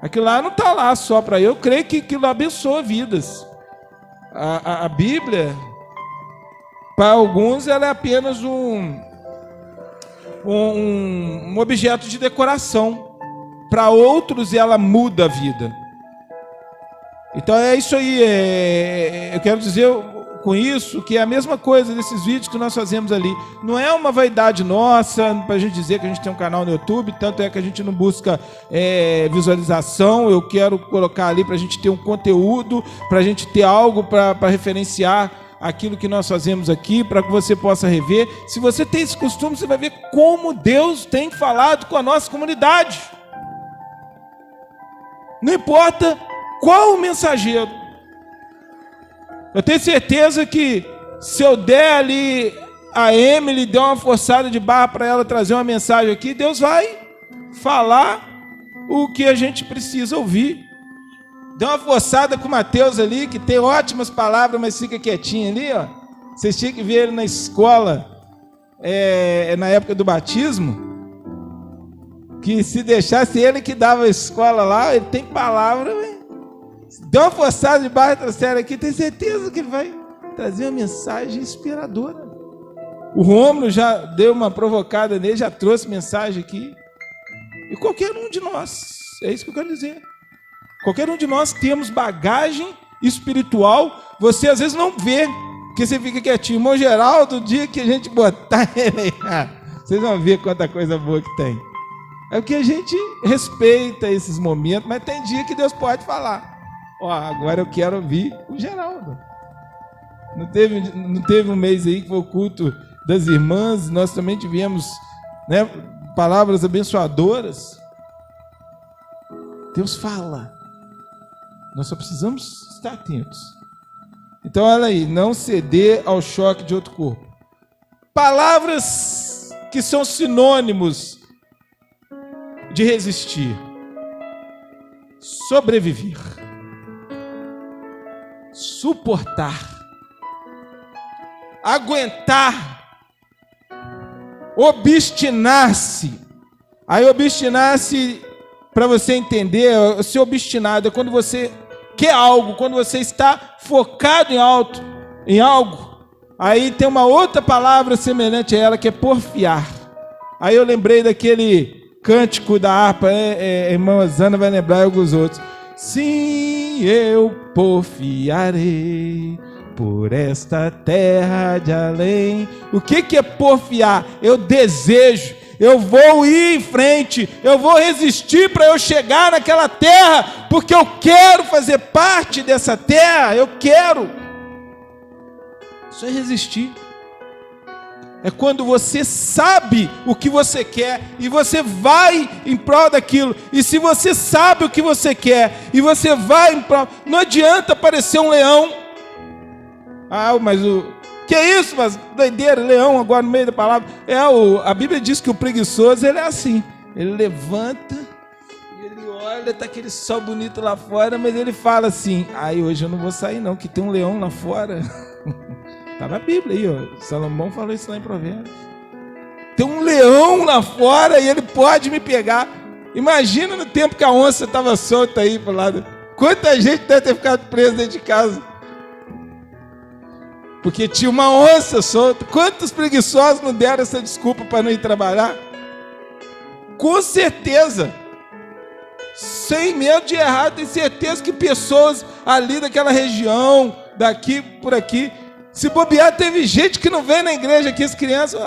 Speaker 1: Aquilo lá não está lá só para eu creio que aquilo abençoa vidas. A Bíblia, para alguns, ela é apenas um objeto de decoração. Para outros, ela muda a vida. Então é isso aí. Eu quero dizer com isso que é a mesma coisa desses vídeos que nós fazemos ali. Não é uma vaidade nossa para a gente dizer que a gente tem um canal no YouTube, tanto é que a gente não busca visualização. Eu quero colocar ali para a gente ter um conteúdo, para a gente ter algo para referenciar aquilo que nós fazemos aqui, para que você possa rever. Se você tem esse costume, você vai ver como Deus tem falado com a nossa comunidade. Não importa qual o mensageiro. Eu tenho certeza que se eu der ali a Emily, der uma forçada de barra para ela trazer uma mensagem aqui, Deus vai falar o que a gente precisa ouvir. Deu uma forçada com o Mateus ali, que tem ótimas palavras, mas fica quietinho ali, ó. Vocês tinham que ver ele na escola, na época do batismo, que se deixasse ele que dava a escola lá, ele tem palavra, deu uma forçada de barra, trouxeram aqui, tem certeza que ele vai trazer uma mensagem inspiradora. O Rômulo já deu uma provocada nele, já trouxe mensagem aqui. E qualquer um de nós, é isso que eu quero dizer. Qualquer um de nós temos bagagem espiritual. Você às vezes não vê, porque você fica quietinho. Irmão Geraldo, o dia que a gente botar ele, vocês vão ver quanta coisa boa que tem. É porque a gente respeita esses momentos, mas tem dia que Deus pode falar. Ó, agora eu quero ouvir o Geraldo. Não teve um mês aí que foi o culto das irmãs, nós também tivemos, né, palavras abençoadoras. Deus fala. Nós só precisamos estar atentos. Então, olha aí, não ceder ao choque de outro corpo. Palavras que são sinônimos de resistir. Sobreviver. Suportar. Aguentar. Obstinar-se. Aí obstinar-se, para você entender, ser obstinado é quando você quer algo, quando você está focado em algo. Aí tem uma outra palavra semelhante a ela, que é porfiar. Aí eu lembrei daquele cântico da harpa, a irmã Zana vai lembrar e alguns outros. Sim, quem eu porfiarei por esta terra de além. O que é porfiar? Eu desejo, eu vou ir em frente, eu vou resistir para eu chegar naquela terra, porque eu quero fazer parte dessa terra, eu quero. Isso é resistir. É quando você sabe o que você quer e você vai em prol daquilo. E se você sabe o que você quer e você vai em prol, não adianta aparecer um leão. Ah, mas que é isso? Mas doideira, leão agora no meio da palavra. A Bíblia diz que o preguiçoso, ele é assim. Ele levanta, ele olha, tá aquele sol bonito lá fora, mas ele fala assim: ai, hoje eu não vou sair não, que tem um leão lá fora. Está na Bíblia aí, ó. Salomão falou isso lá em Provérbios. Tem um leão lá fora e ele pode me pegar. Imagina no tempo que a onça estava solta aí para o lado. Quanta gente deve ter ficado presa dentro de casa. Porque tinha uma onça solta. Quantos preguiçosos não deram essa desculpa para não ir trabalhar? Com certeza. Sem medo de errar, tenho certeza que pessoas ali daquela região, daqui por aqui, se bobear, teve gente que não veio na igreja aqui, as crianças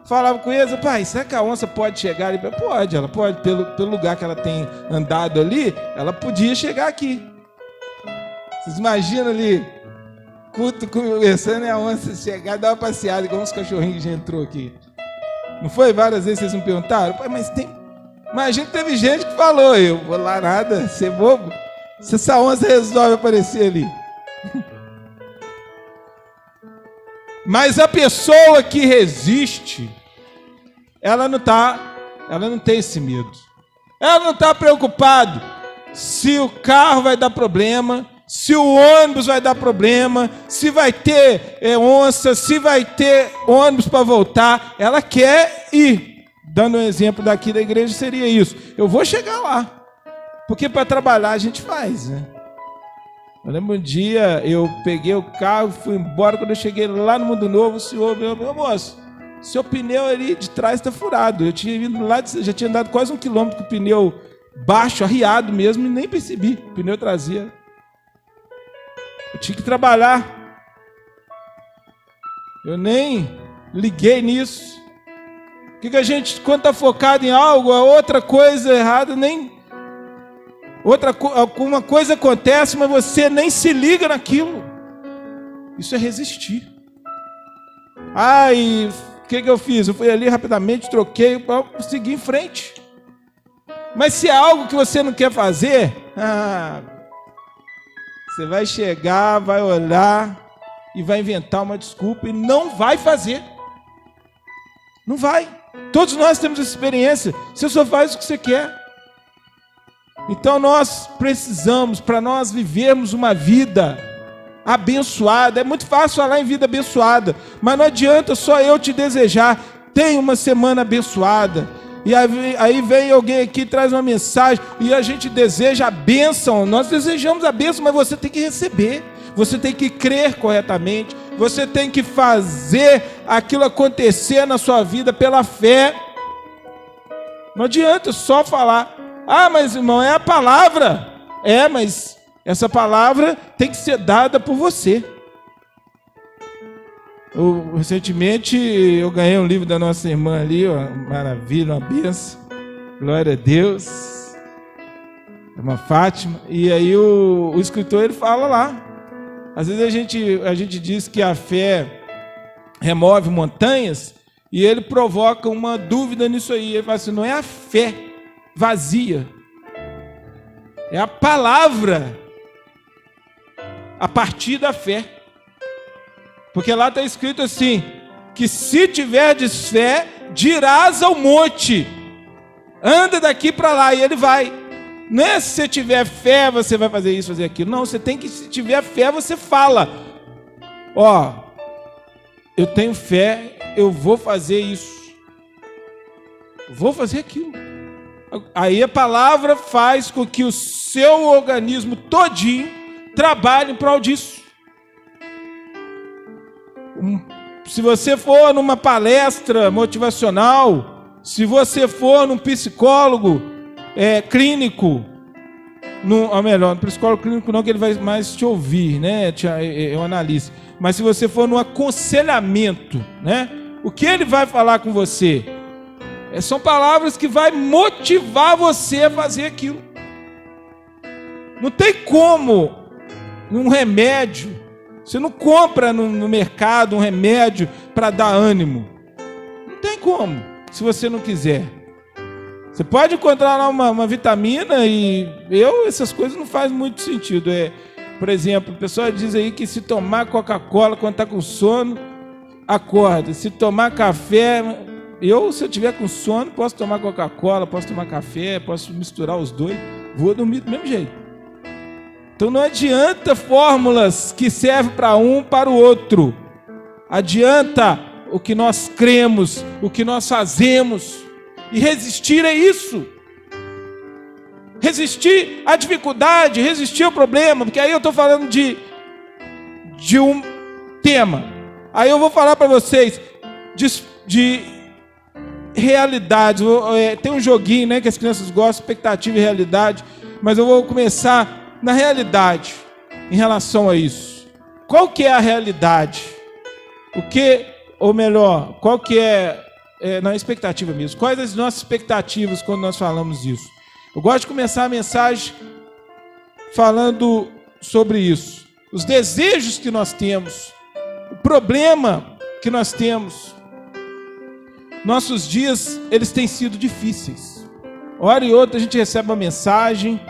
Speaker 1: falavam com eles: pai, será que a onça pode chegar ali? Pode, ela pode, pelo lugar que ela tem andado ali, ela podia chegar aqui. Vocês imaginam ali, culto conversando, e a onça chegar e dar uma passeada, igual uns cachorrinhos que já entrou aqui. Não foi? Várias vezes vocês me perguntaram: pai, mas tem... Imagina que teve gente que falou: eu vou lá nada, ser bobo, se essa onça resolve aparecer ali. Mas a pessoa que resiste, ela não tem esse medo. Ela não está preocupada se o carro vai dar problema, se o ônibus vai dar problema, se vai ter onça, se vai ter ônibus para voltar. Ela quer ir. Dando um exemplo daqui da igreja, seria isso: eu vou chegar lá, porque para trabalhar a gente faz, né? Eu lembro um dia, eu peguei o carro, fui embora. Quando eu cheguei lá no Mundo Novo, o senhor veio: meu moço, seu pneu ali de trás está furado. Eu tinha vindo lá, já tinha andado quase 1 quilômetro com o pneu baixo, arriado mesmo, e nem percebi, pneu traseiro. Eu tinha que trabalhar. Eu nem liguei nisso. Que a gente, quando está focado em algo, a outra coisa errada, alguma coisa acontece, mas você nem se liga naquilo. Isso é resistir. E o que eu fiz? Eu fui ali rapidamente, troquei para seguir em frente. Mas se é algo que você não quer fazer, você vai chegar, vai olhar e vai inventar uma desculpa e não vai fazer. Não vai. Todos nós temos essa experiência. Você só faz o que você quer. Então nós precisamos, para nós vivermos uma vida abençoada, é muito fácil falar em vida abençoada, mas não adianta só eu te desejar: tenha uma semana abençoada. E aí vem alguém aqui, traz uma mensagem, e a gente deseja a bênção. Nós desejamos a bênção, mas você tem que receber, você tem que crer corretamente, você tem que fazer aquilo acontecer na sua vida pela fé. Não adianta só falar: mas irmão, é a palavra. Mas essa palavra tem que ser dada por você. Recentemente eu ganhei um livro da nossa irmã ali, uma maravilha, uma benção, glória a Deus, uma Fátima. E aí o escritor, ele fala lá, às vezes a gente diz que a fé remove montanhas, e ele provoca uma dúvida nisso aí. Ele fala assim: não é a fé vazia, é a palavra a partir da fé. Porque lá está escrito assim: que se tiverdes fé, dirás ao monte: anda daqui para lá, e ele vai. Não é se você tiver fé, você vai fazer isso, fazer aquilo. Não, você tem que, se tiver fé, você fala: eu tenho fé, eu vou fazer isso, vou fazer aquilo. Aí a palavra faz com que o seu organismo todinho trabalhe em prol disso. Se você for numa palestra motivacional, se você for num psicólogo clínico, ou melhor, no psicólogo clínico não, que ele vai mais te ouvir, né? É um analista. Mas se você for no aconselhamento, né? O que ele vai falar com você? São palavras que vai motivar você a fazer aquilo. Não tem como um remédio. Você não compra no mercado um remédio para dar ânimo. Não tem como, se você não quiser. Você pode encontrar lá uma vitamina e essas coisas não fazem muito sentido. Por exemplo, a pessoa diz aí que se tomar Coca-Cola quando está com sono, acorda. Se tomar café, se eu tiver com sono, posso tomar Coca-Cola, posso tomar café, posso misturar os dois, vou dormir do mesmo jeito. Então não adianta fórmulas que servem para um para o outro. Adianta o que nós cremos, o que nós fazemos. E resistir é isso. Resistir à dificuldade, resistir ao problema. Porque aí eu estou falando de um tema. Aí eu vou falar para vocês de realidades. Tem um joguinho, né, que as crianças gostam, expectativa e realidade. Mas eu vou começar na realidade, em relação a isso. Qual que é a realidade? Qual que é na expectativa mesmo? Quais as nossas expectativas quando nós falamos disso? Eu gosto de começar a mensagem falando sobre isso. Os desejos que nós temos, o problema que nós temos. Nossos dias, eles têm sido difíceis. Hora e outra a gente recebe uma mensagem,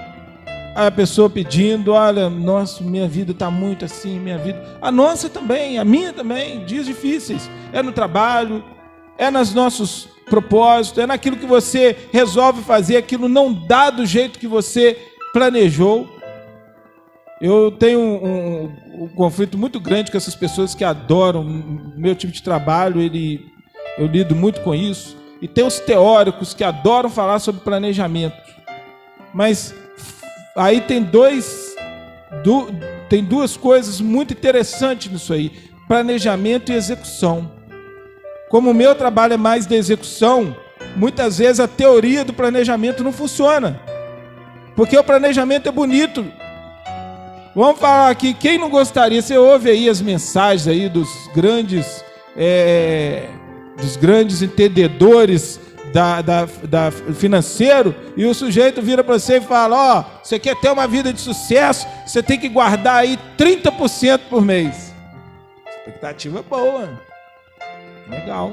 Speaker 1: a pessoa pedindo, olha, nossa, minha vida está muito assim, minha vida... A nossa também, a minha também, dias difíceis. É no trabalho, é nos nossos propósitos, é naquilo que você resolve fazer, aquilo não dá do jeito que você planejou. Eu tenho um conflito muito grande com essas pessoas que adoram o meu tipo de trabalho, eu lido muito com isso. E tem os teóricos que adoram falar sobre planejamento. Mas aí tem duas coisas muito interessantes nisso aí: planejamento e execução. Como o meu trabalho é mais de execução, muitas vezes a teoria do planejamento não funciona, porque o planejamento é bonito. Vamos falar aqui, quem não gostaria? Você ouve aí as mensagens aí dos grandes entendedores da financeiro, e o sujeito vira para você e fala: você quer ter uma vida de sucesso, você tem que guardar aí 30% por mês. Expectativa boa, legal,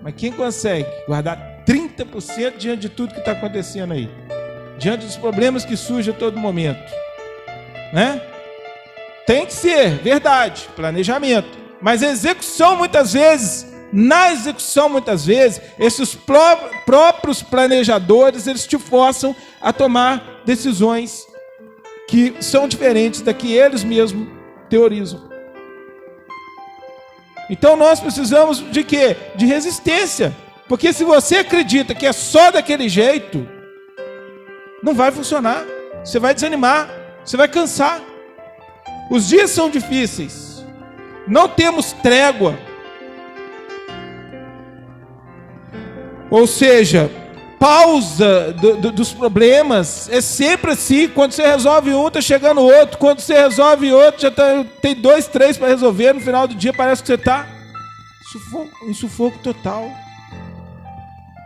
Speaker 1: mas quem consegue guardar 30% diante de tudo que está acontecendo aí, diante dos problemas que surgem a todo momento, né? Tem que ser, verdade, planejamento, mas execução muitas vezes. Na execução, muitas vezes, esses próprios planejadores, eles te forçam a tomar decisões que são diferentes da que eles mesmos teorizam. Então nós precisamos de quê? De resistência. Porque se você acredita que é só daquele jeito, não vai funcionar. Você vai desanimar, você vai cansar. Os dias são difíceis. Não temos trégua. Ou seja, pausa dos problemas é sempre assim. Quando você resolve um, está chegando outro. Quando você resolve outro, já tem 2, 3 para resolver. No final do dia parece que você está em sufoco total.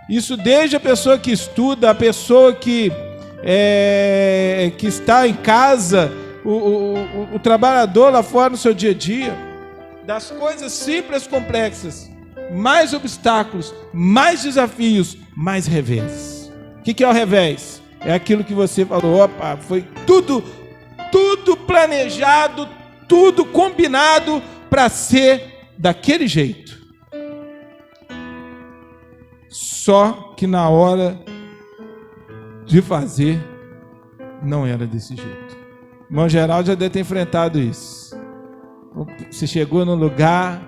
Speaker 1: Isso desde a pessoa que estuda, a pessoa que está em casa, o trabalhador lá fora no seu dia a dia. Das coisas simples às complexas. Mais obstáculos, mais desafios, mais revés. O que é o revés? É aquilo que você falou: opa, foi tudo planejado, tudo combinado para ser daquele jeito. Só que na hora de fazer, não era desse jeito. O irmão Geraldo já deve ter enfrentado isso. Você chegou no lugar...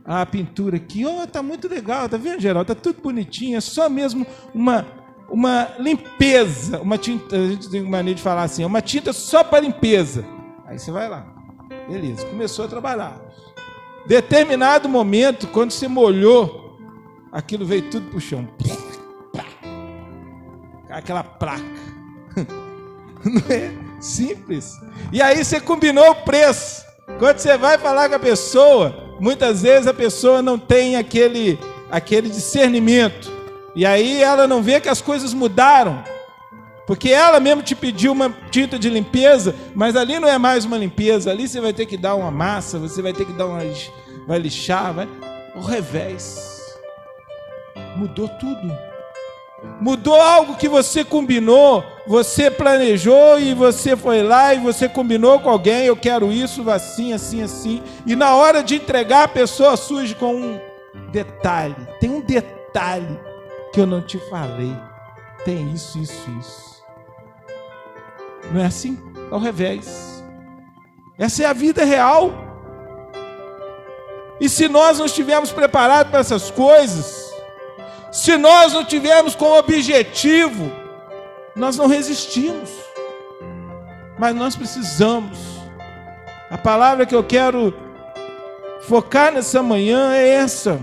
Speaker 1: a pintura aqui, tá muito legal, tá vendo, Geraldo? Tá tudo bonitinho, é só mesmo uma limpeza, uma tinta, a gente tem maneira de falar assim, uma tinta só para limpeza. Aí você vai lá, beleza, começou a trabalhar. Determinado momento, quando você molhou, aquilo veio tudo pro chão. Aquela placa. Não é simples. E aí você combinou o preço. Quando você vai falar com a pessoa, muitas vezes a pessoa não tem aquele discernimento. E aí ela não vê que as coisas mudaram. Porque ela mesmo te pediu uma tinta de limpeza, mas ali não é mais uma limpeza. Ali você vai ter que dar uma massa, você vai ter que dar vai lixar, ao revés. Mudou tudo. Mudou algo que você combinou, você planejou e você foi lá e você combinou com alguém, eu quero isso, assim, assim, assim. E na hora de entregar, a pessoa surge com um detalhe. Tem um detalhe que eu não te falei. Tem isso, isso, isso. Não é assim? Ao revés. Essa é a vida real. E se nós não estivermos preparados para essas coisas, se nós não tivermos como objetivo, nós não resistimos. Mas nós precisamos. A palavra que eu quero focar nessa manhã é essa: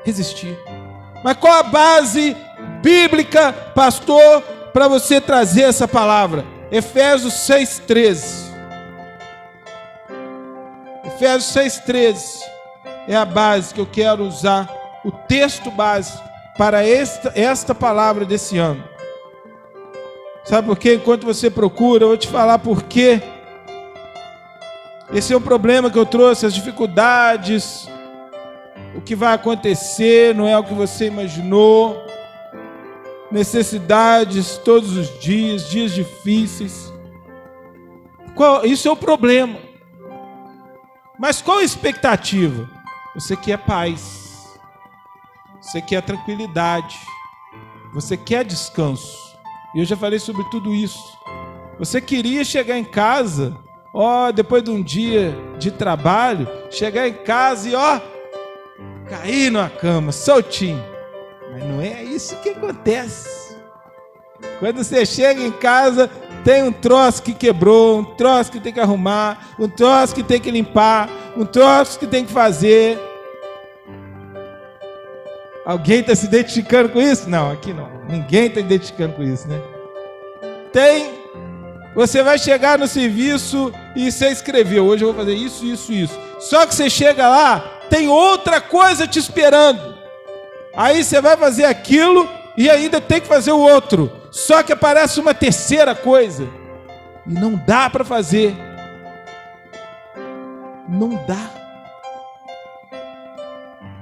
Speaker 1: resistir. Mas qual a base bíblica, pastor, para você trazer essa palavra? Efésios 6,13. Efésios 6,13 é a base que eu quero usar, o texto base para esta palavra desse ano. Sabe por quê? Enquanto você procura, eu vou te falar por quê. Esse é o problema que eu trouxe, as dificuldades, o que vai acontecer não é o que você imaginou, necessidades todos os dias, dias difíceis. Isso é o problema. Mas qual a expectativa? Você quer paz, você quer tranquilidade, você quer descanso. E eu já falei sobre tudo isso. Você queria chegar em casa, depois de um dia de trabalho, chegar em casa e cair na cama, soltinho. Mas não é isso que acontece. Quando você chega em casa, tem um troço que quebrou, um troço que tem que arrumar, um troço que tem que limpar, um troço que tem que fazer. Alguém está se identificando com isso? Não, aqui não. Ninguém está identificando com isso, né? Você vai chegar no serviço e você escreveu: hoje eu vou fazer isso, isso, isso. Só que você chega lá, tem outra coisa te esperando. Aí você vai fazer aquilo e ainda tem que fazer o outro. Só que aparece uma terceira coisa. E não dá para fazer. Não dá.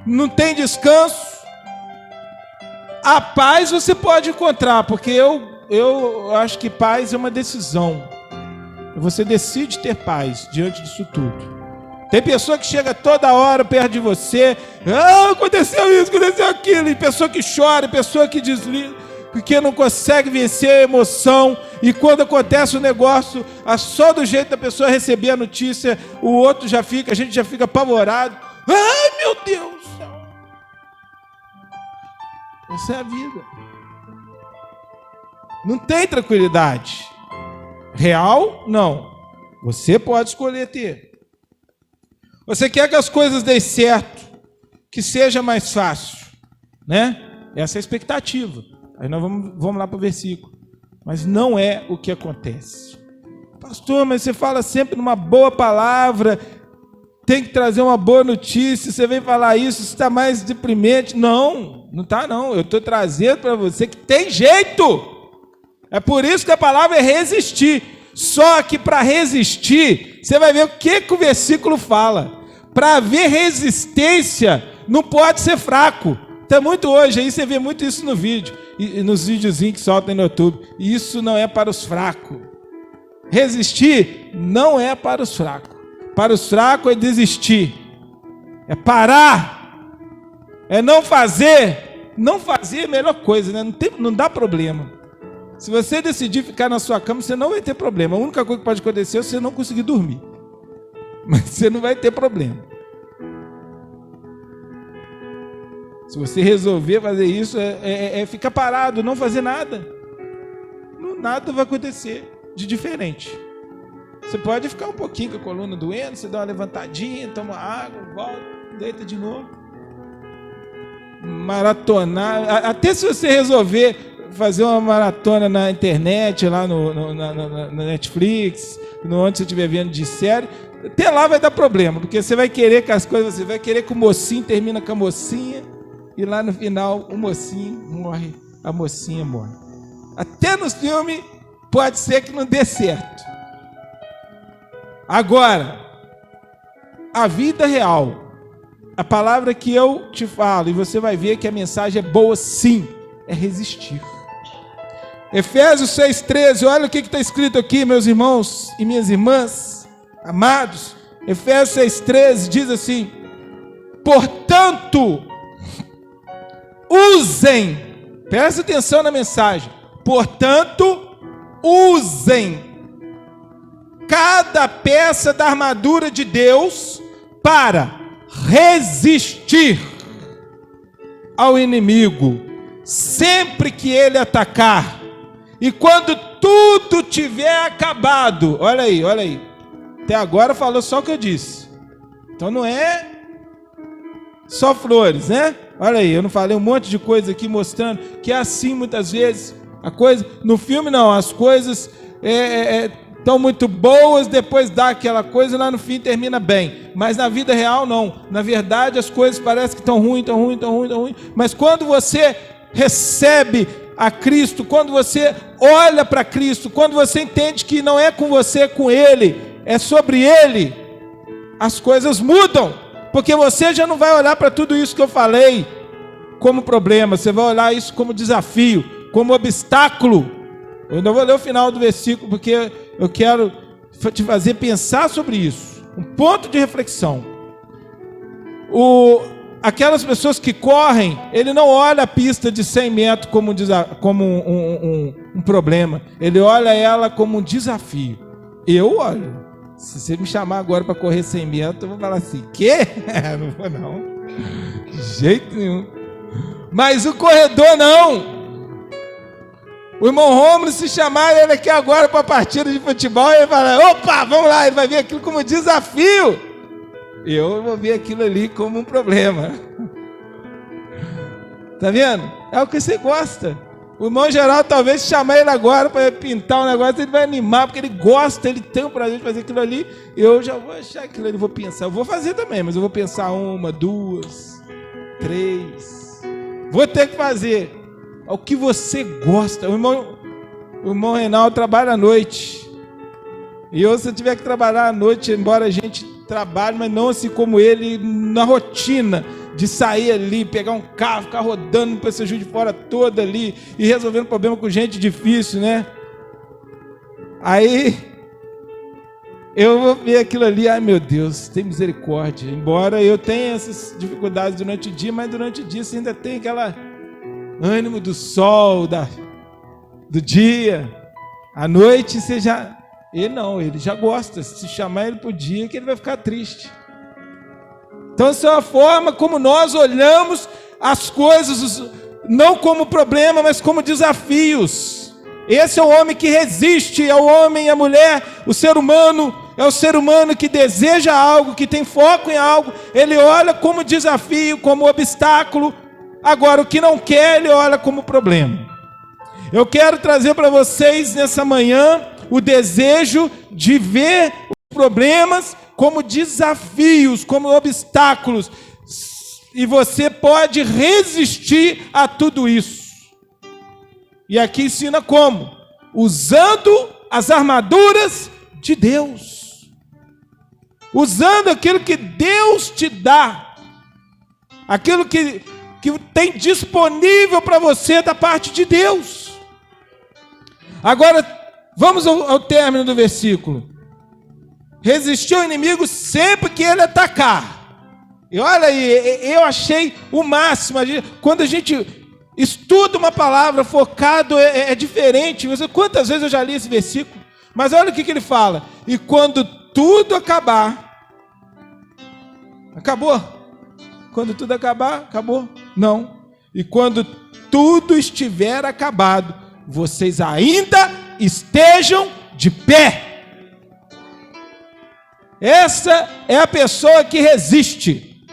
Speaker 1: Não tem descanso. A paz você pode encontrar, porque eu acho que paz é uma decisão. Você decide ter paz diante disso tudo. Tem pessoa que chega toda hora perto de você, aconteceu isso, aconteceu aquilo, e pessoa que chora, pessoa que desliza, porque não consegue vencer a emoção, e quando acontece o negócio, só do jeito da pessoa receber a notícia, a gente já fica apavorado. Ai, meu Deus! Essa é a vida. Não tem tranquilidade. Real, não. Você pode escolher ter. Você quer que as coisas deem certo, que seja mais fácil, né? Essa é a expectativa. Aí nós vamos lá para o versículo. Mas não é o que acontece. Pastor, mas você fala sempre numa boa palavra, tem que trazer uma boa notícia, você vem falar isso está mais deprimente. Não está não. Eu estou trazendo para você que tem jeito. É por isso que a palavra é resistir. Só que para resistir, você vai ver o que o versículo fala. Para haver resistência, não pode ser fraco. Está muito hoje, aí você vê muito isso no vídeo, e nos videozinhos que soltam no YouTube. Isso não é para os fracos. Resistir não é para os fracos. Para os fracos é desistir, é parar, é não fazer. Não fazer é a melhor coisa, né? Não dá problema. Se você decidir ficar na sua cama, você não vai ter problema. A única coisa que pode acontecer é você não conseguir dormir. Mas você não vai ter problema. Se você resolver fazer isso, é ficar parado, não fazer nada. Nada vai acontecer de diferente. Você pode ficar um pouquinho com a coluna doendo, você dá uma levantadinha, toma água, volta, deita de novo. Maratonar. Até se você resolver fazer uma maratona na internet, lá na Netflix, onde você estiver vendo de série, até lá vai dar problema, porque você vai querer que as coisas, você vai querer que o mocinho termina com a mocinha, e lá no final o mocinho morre, a mocinha morre. Até nos filmes pode ser que não dê certo. Agora, a vida real, a palavra que eu te falo, e você vai ver que a mensagem é boa sim, é resistir. Efésios 6,13, olha o que está escrito aqui, meus irmãos e minhas irmãs, amados. Efésios 6,13 diz assim: portanto, usem, presta atenção na mensagem, portanto, usem cada peça da armadura de Deus para resistir ao inimigo, sempre que ele atacar, e quando tudo tiver acabado, olha aí, até agora falou só o que eu disse, então não é só flores, né? Olha aí, eu não falei um monte de coisa aqui mostrando que é assim muitas vezes, a coisa, no filme não, as coisas estão muito boas, depois dá aquela coisa, lá no fim termina bem, mas na vida real não, na verdade as coisas parecem que estão ruins, mas quando você recebe a Cristo, quando você olha para Cristo, quando você entende que não é com você, é com Ele, é sobre Ele, as coisas mudam, porque você já não vai olhar para tudo isso que eu falei como problema, você vai olhar isso como desafio, como obstáculo. Eu não vou ler o final do versículo, porque eu quero te fazer pensar sobre isso, um ponto de reflexão. Aquelas pessoas que correm, ele não olha a pista de 100 metros como um problema, ele olha ela como um desafio. Eu olho, se você me chamar agora para correr 100 metros, eu vou falar assim, quê? Não vou não, de jeito nenhum. Mas o corredor não. O irmão Romulo, se chamar ele aqui agora para a partida de futebol, ele fala, opa, vamos lá, ele vai ver aquilo como desafio. Eu vou ver aquilo ali como um problema. Tá vendo? É o que você gosta. O irmão Geraldo, talvez, se chamar ele agora para pintar um negócio, ele vai animar, porque ele gosta, ele tem o prazer de fazer aquilo ali. Eu já vou achar aquilo ali, vou pensar. Eu vou fazer também, mas eu vou pensar 1, 2, 3. Vou ter que fazer. É o que você gosta. O irmão Reinaldo trabalha à noite. E eu, se eu tiver que trabalhar à noite, embora a gente trabalhe, mas não assim como ele, na rotina de sair ali, pegar um carro, ficar rodando para esse Juiz de Fora toda ali e resolvendo problema com gente difícil, né? Aí eu vou ver aquilo ali, ai meu Deus, tem misericórdia. Embora eu tenha essas dificuldades durante o dia, mas durante o dia você ainda tem aquela ânimo do sol, do dia. À noite você já... Ele já gosta. Se chamar ele para o dia, que ele vai ficar triste. Então essa é uma forma como nós olhamos as coisas, não como problema, mas como desafios. Esse é o homem que resiste, é o homem e a mulher, o ser humano, é o ser humano que deseja algo, que tem foco em algo, ele olha como desafio, como obstáculo. Agora, o que não quer, ele olha como problema. Eu quero trazer para vocês nessa manhã o desejo de ver os problemas como desafios, como obstáculos. E você pode resistir a tudo isso. E aqui ensina como? Usando as armaduras de Deus. Usando aquilo que Deus te dá. Aquilo que tem disponível para você da parte de Deus. Agora, vamos ao término do versículo. Resistir ao inimigo sempre que ele atacar. E olha aí, eu achei o máximo. Quando a gente estuda uma palavra focado, é diferente. Quantas vezes eu já li esse versículo? Mas olha o que ele fala. E quando tudo acabar, acabou? Quando tudo acabar, acabou? Não. E quando tudo estiver acabado, vocês ainda estejam de pé. Essa é a pessoa que resiste.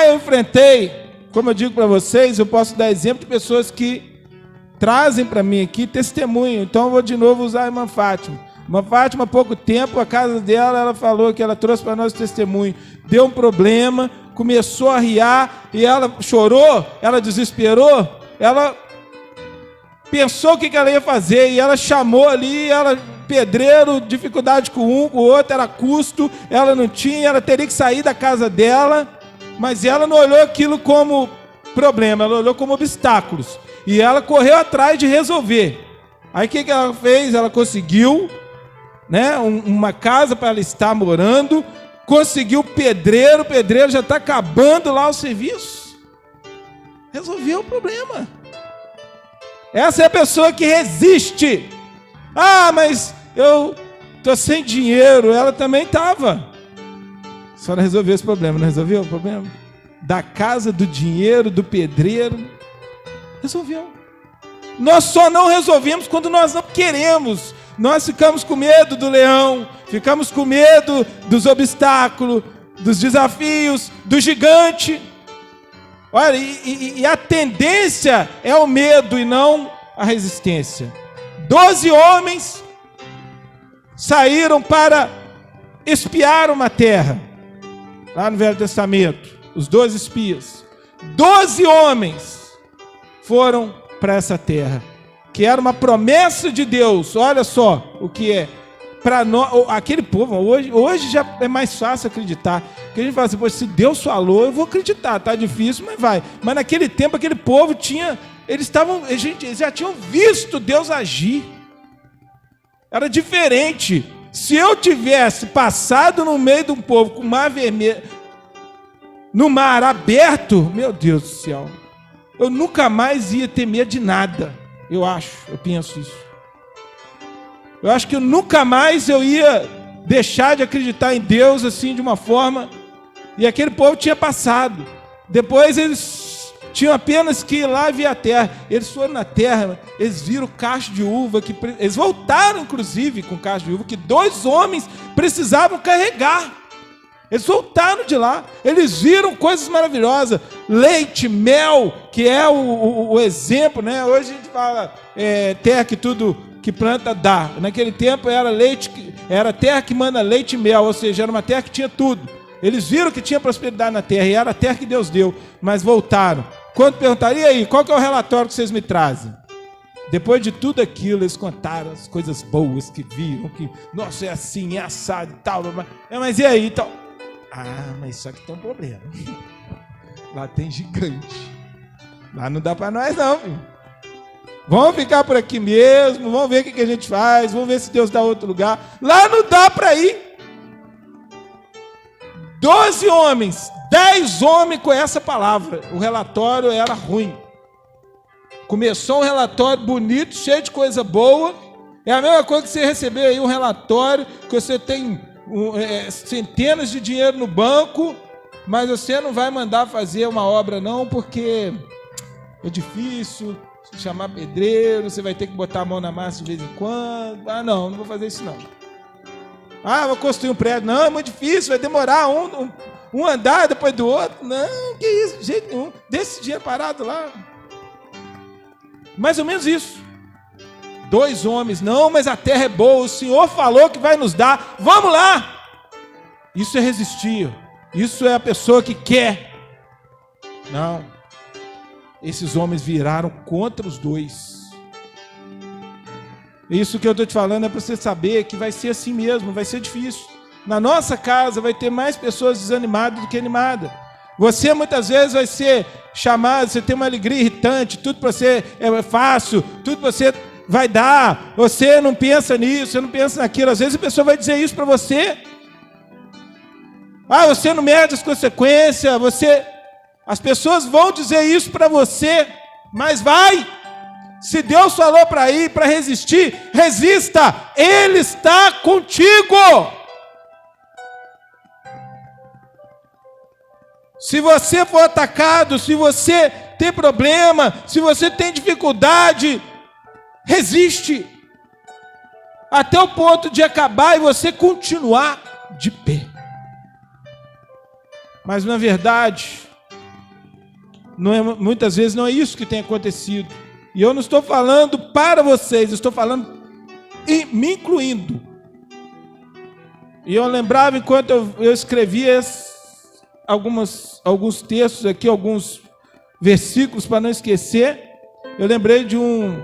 Speaker 1: Eu enfrentei, como eu digo para vocês, eu posso dar exemplo de pessoas que trazem para mim aqui testemunho. Então eu vou de novo usar a irmã Fátima. Irmã Fátima, há pouco tempo, a casa dela, ela falou que ela trouxe para nós testemunho. Deu um problema, começou a riar, e ela chorou, ela desesperou, ela pensou o que ela ia fazer, e ela chamou ali, pedreiro, dificuldade com um, com o outro, era custo, ela não tinha, ela teria que sair da casa dela, mas ela não olhou aquilo como problema, ela olhou como obstáculos, e ela correu atrás de resolver. Aí o que ela fez? Ela conseguiu, né, uma casa para ela estar morando, conseguiu o pedreiro já está acabando lá o serviço, resolveu o problema. Essa é a pessoa que resiste. Ah, mas eu estou sem dinheiro. Ela também estava. Só não resolveu esse problema. Não resolveu o problema? Da casa, do dinheiro, do pedreiro. Resolveu. Nós só não resolvemos quando nós não queremos. Nós ficamos com medo do leão. Ficamos com medo dos obstáculos, dos desafios, do gigante. Olha, e a tendência é o medo e não a resistência. 12 homens saíram para espiar uma terra, lá no Velho Testamento, os 12 espias. 12 homens foram para essa terra, que era uma promessa de Deus. Olha só o que é. Para nós, aquele povo, hoje já é mais fácil acreditar. Porque a gente fala assim, pô, se Deus falou, eu vou acreditar, tá difícil, mas vai. Mas naquele tempo, aquele povo eles já tinham visto Deus agir. Era diferente. Se eu tivesse passado no meio de um povo com o mar vermelho, no mar aberto, meu Deus do céu, eu nunca mais ia ter medo de nada. Eu penso isso. Eu acho que eu nunca mais eu ia deixar de acreditar em Deus assim de uma forma. E aquele povo tinha passado. Depois eles tinham apenas que ir lá ver a terra. Eles foram na terra, eles viram o cacho de uva. Eles voltaram, inclusive, com o cacho de uva que 2 homens precisavam carregar. Eles voltaram de lá. Eles viram coisas maravilhosas. Leite, mel, que é o exemplo, né? Hoje a gente fala terra que tudo que planta dá. Naquele tempo era leite, era terra que manda leite e mel, ou seja, era uma terra que tinha tudo. Eles viram que tinha prosperidade na terra, e era a terra que Deus deu, mas voltaram. Quando perguntaram, e aí, qual que é o relatório que vocês me trazem? Depois de tudo aquilo, eles contaram as coisas boas que viram, que, nossa, é assim, é assado e tal, mas e aí, então? Ah, mas só que tem um problema. Lá tem gigante. Lá não dá para nós não, filho. Vamos ficar por aqui mesmo, vamos ver o que a gente faz, vamos ver se Deus dá outro lugar. Lá não dá para ir. 12 homens, 10 homens com essa palavra. O relatório era ruim. Começou um relatório bonito, cheio de coisa boa. É a mesma coisa que você receber aí um relatório que você tem centenas de dinheiro no banco, mas você não vai mandar fazer uma obra não, porque é difícil. Chamar pedreiro, você vai ter que botar a mão na massa de vez em quando. Ah, não vou fazer isso não. Ah, vou construir um prédio. Não, é muito difícil, vai demorar um andar depois do outro. Não, que isso, de jeito nenhum. Desse dia parado lá. Mais ou menos isso. 2 homens, não, mas a terra é boa, o Senhor falou que vai nos dar. Vamos lá! Isso é resistir. Isso é a pessoa que quer. Não. Esses homens viraram contra os 2. Isso que eu estou te falando é para você saber que vai ser assim mesmo, vai ser difícil. Na nossa casa vai ter mais pessoas desanimadas do que animadas. Você muitas vezes vai ser chamado, você tem uma alegria irritante, tudo para você é fácil, tudo para você vai dar, você não pensa nisso, você não pensa naquilo. Às vezes a pessoa vai dizer isso para você. Ah, você não mede as consequências, as pessoas vão dizer isso para você, mas vai. Se Deus falou para ir, para resistir, resista. Ele está contigo. Se você for atacado, se você tem problema, se você tem dificuldade, resiste. Até o ponto de acabar e você continuar de pé. Mas na verdade, muitas vezes não é isso que tem acontecido. E eu não estou falando para vocês, estou falando me incluindo. E eu lembrava, enquanto eu escrevia alguns textos aqui, alguns versículos para não esquecer, eu lembrei de um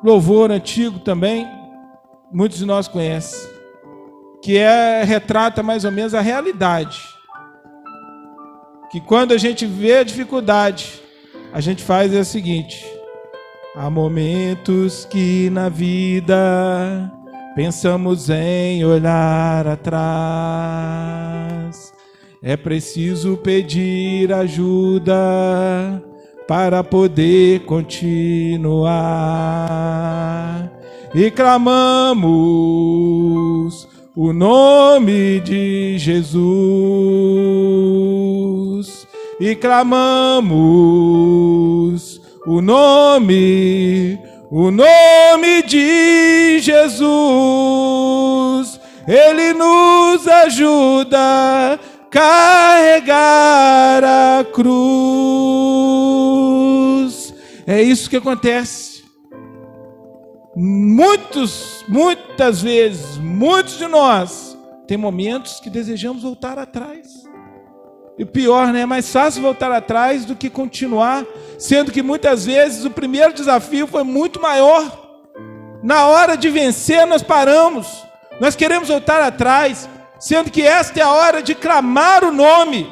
Speaker 1: louvor antigo também, muitos de nós conhecem, que retrata mais ou menos a realidade. Que quando a gente vê a dificuldade, a gente faz o seguinte: há momentos que na vida pensamos em olhar atrás. É preciso pedir ajuda para poder continuar. E clamamos o nome de Jesus. E clamamos o nome de Jesus. Ele nos ajuda a carregar a cruz. É isso que acontece. Muitas vezes, muitos de nós tem momentos que desejamos voltar atrás. E pior, né? É mais fácil voltar atrás do que continuar, sendo que muitas vezes o primeiro desafio foi muito maior. Na hora de vencer, nós paramos. Nós queremos voltar atrás, sendo que esta é a hora de clamar o nome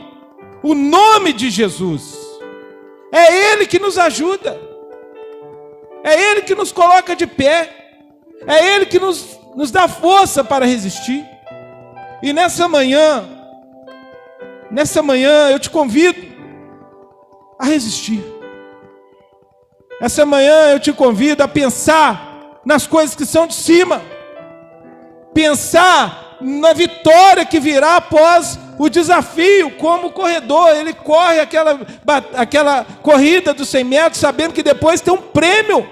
Speaker 1: de Jesus. É Ele que nos ajuda. É Ele que nos coloca de pé. É Ele que nos dá força para resistir. E nessa manhã eu te convido a resistir. Essa manhã eu te convido a pensar nas coisas que são de cima. Pensar na vitória que virá após o desafio, como o corredor, ele corre aquela corrida dos 100 metros, sabendo que depois tem um prêmio.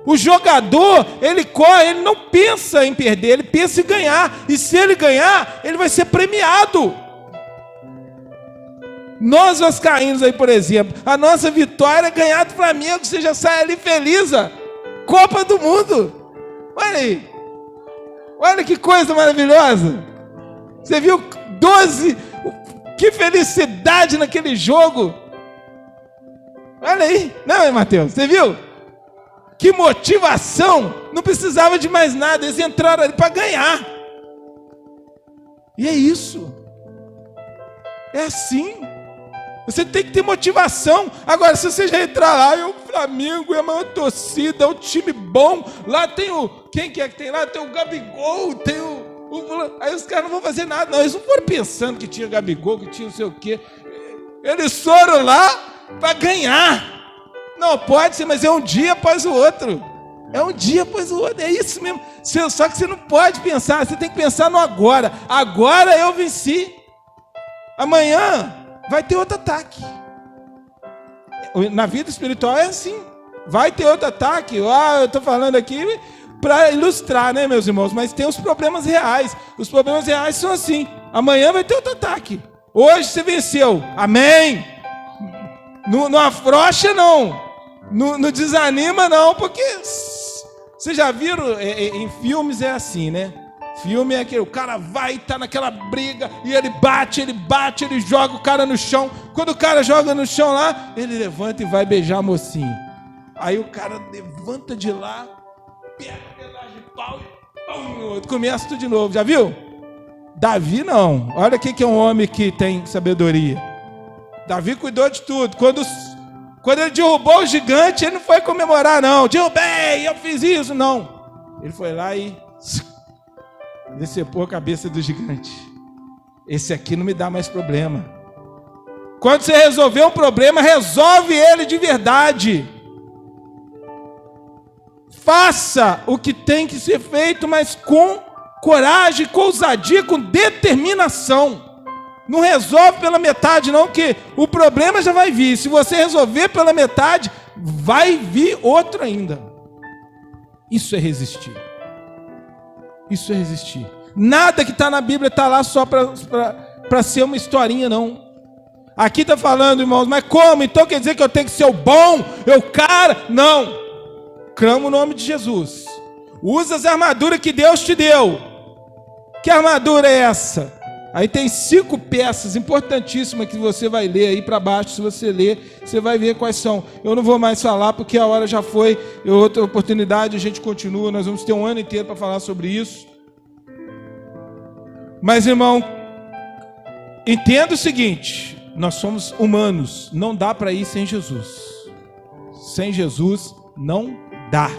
Speaker 1: O jogador, ele corre, ele não pensa em perder, ele pensa em ganhar. E se ele ganhar, ele vai ser premiado. Nós vascaínos aí, por exemplo, a nossa vitória é ganhar do Flamengo, você já sai ali feliz, ó. Copa do Mundo. Olha aí. Olha que coisa maravilhosa. Você viu 12, que felicidade naquele jogo. Olha aí, não é, Mateus? Você viu? Que motivação, não precisava de mais nada, eles entraram ali para ganhar. E é isso. É assim. Você tem que ter motivação. Agora, se você já entrar lá, é o Flamengo, é a maior torcida, é um time bom. Lá tem quem que é que tem lá? Tem o Gabigol, tem aí os caras não vão fazer nada. Não, eles não foram pensando que tinha Gabigol, que tinha não sei o quê. Eles foram lá para ganhar. Não, pode ser, mas é um dia após o outro. É um dia após o outro, é isso mesmo. Só que você não pode pensar, você tem que pensar no agora. Agora eu venci. Amanhã vai ter outro ataque. Na vida espiritual é assim. Vai ter outro ataque. Eu estou falando aqui para ilustrar, né, meus irmãos? Mas tem os problemas reais. Os problemas reais são assim. Amanhã vai ter outro ataque. Hoje você venceu. Amém. Não afrouxa, não. Não desanima, não. Porque vocês já viram, em filmes é assim, né? Filme é aquele, o cara vai, tá naquela briga, e ele bate, ele joga o cara no chão. Quando o cara joga no chão lá, ele levanta e vai beijar a mocinha. Aí o cara levanta de lá, pega um pedaço de pau e pum, começa tudo de novo. Já viu? Davi não. Olha aqui que é um homem que tem sabedoria. Davi cuidou de tudo. Quando ele derrubou o gigante, ele não foi comemorar, não. Derrubei, eu fiz isso, não. Ele foi lá e decepou a cabeça do gigante. Esse aqui não me dá mais problema. Quando você resolver um problema, resolve ele de verdade. Faça o que tem que ser feito, mas com coragem, com ousadia, com determinação. Não resolve pela metade, não, que o problema já vai vir. Se você resolver pela metade, vai vir outro ainda. Isso é resistir. Isso é resistir. Nada que está na Bíblia está lá só para ser uma historinha, não. Aqui está falando, irmãos, mas como? Então quer dizer que eu tenho que ser o bom, eu cara? Não. Clama o nome de Jesus. Usa as armaduras que Deus te deu. Que armadura é essa? Aí tem 5 peças importantíssimas que você vai ler aí para baixo. Se você ler, você vai ver quais são. Eu não vou mais falar porque a hora já foi. Outra oportunidade a gente continua. Nós vamos ter um ano inteiro para falar sobre isso. Mas, irmão, entenda o seguinte: nós somos humanos. Não dá para ir sem Jesus. Sem Jesus não dá.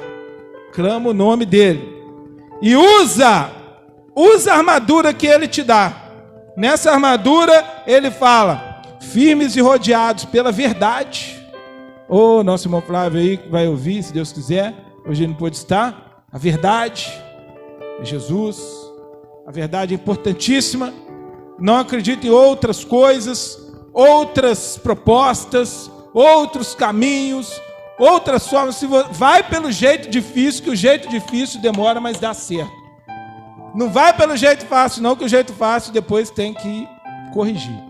Speaker 1: Clama o nome dele. E usa a armadura que ele te dá. Nessa armadura, ele fala: firmes e rodeados pela verdade. Nosso irmão Flávio aí vai ouvir, se Deus quiser. Hoje ele não pôde estar. A verdade é Jesus. A verdade é importantíssima. Não acredite em outras coisas, outras propostas, outros caminhos, outras formas. Vai pelo jeito difícil, que o jeito difícil demora, mas dá certo. Não vai pelo jeito fácil, não, que o jeito fácil depois tem que corrigir.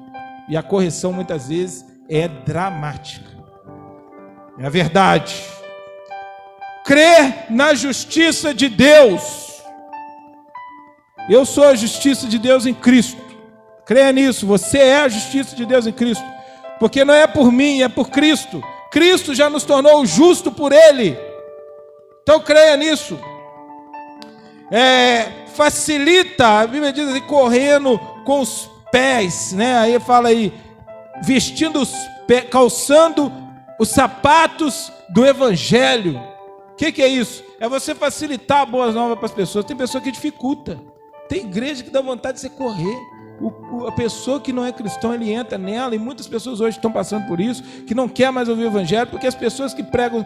Speaker 1: E a correção muitas vezes é dramática. É a verdade. Crer na justiça de Deus. Eu sou a justiça de Deus em Cristo. Creia nisso, você é a justiça de Deus em Cristo. Porque não é por mim, é por Cristo. Cristo já nos tornou justo por Ele. Então creia nisso. Facilita, a Bíblia diz assim, correndo com os pés, né? Aí fala aí, vestindo os pés, calçando os sapatos do Evangelho. O que é isso? É você facilitar a boa nova para as pessoas. Tem pessoa que dificulta. Tem igreja que dá vontade de você correr. A pessoa que não é cristão, ele entra nela, e muitas pessoas hoje estão passando por isso, que não quer mais ouvir o Evangelho, porque as pessoas que pregam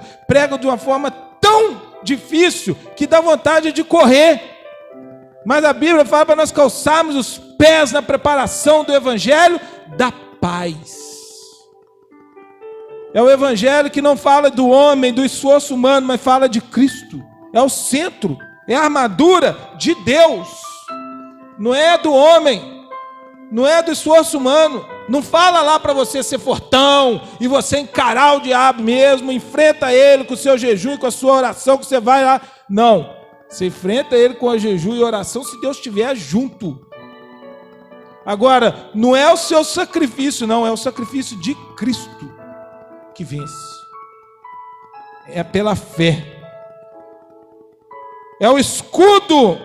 Speaker 1: de uma forma tão difícil, que dá vontade de correr. Mas a Bíblia fala para nós calçarmos os pés na preparação do Evangelho da paz. É o Evangelho que não fala do homem, do esforço humano, mas fala de Cristo. É o centro, é a armadura de Deus. Não é do homem, não é do esforço humano. Não fala lá para você ser fortão e você encarar o diabo mesmo, enfrenta ele com o seu jejum e com a sua oração, que você vai lá. Não. Você enfrenta ele com a jejum e oração se Deus estiver junto. Agora, não é o seu sacrifício, não. É o sacrifício de Cristo que vence. É pela fé. É o escudo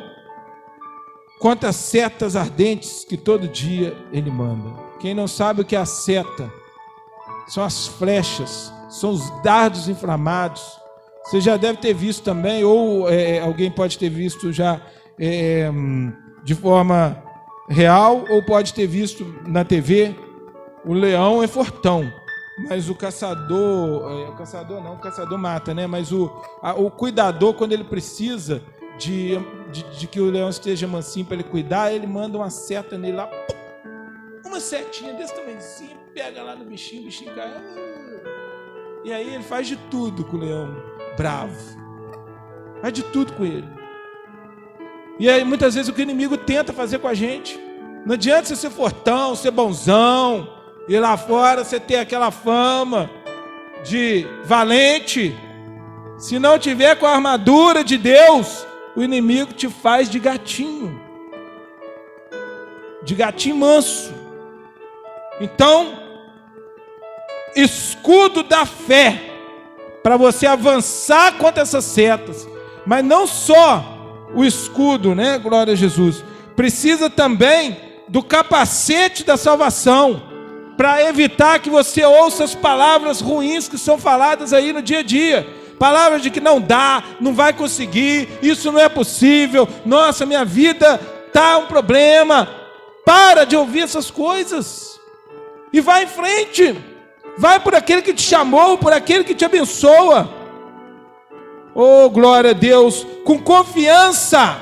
Speaker 1: contra as setas ardentes que todo dia ele manda. Quem não sabe o que é a seta, são as flechas, são os dardos inflamados. Você já deve ter visto também, ou alguém pode ter visto já de forma real, ou pode ter visto na TV. O leão é fortão, mas o caçador mata, né? Mas o cuidador, quando ele precisa de que o leão esteja mansinho para ele cuidar, ele manda uma seta nele lá, uma setinha desse tamanhozinho, pega lá no bichinho, o bichinho cai. E aí ele faz de tudo com o leão bravo, faz de tudo com ele. E aí muitas vezes o que o inimigo tenta fazer com a gente, não adianta você ser fortão, ser bonzão, e lá fora você ter aquela fama de valente. Se não tiver com a armadura de Deus, o inimigo te faz de gatinho manso. Então, escudo da fé, para você avançar contra essas setas. Mas não só o escudo, né? Glória a Jesus. Precisa também do capacete da salvação, para evitar que você ouça as palavras ruins que são faladas aí no dia a dia. Palavras de que não dá, não vai conseguir, isso não é possível, nossa, minha vida está um problema. Para de ouvir essas coisas e vai em frente. Vai por aquele que te chamou, por aquele que te abençoa. Oh, glória a Deus. Com confiança,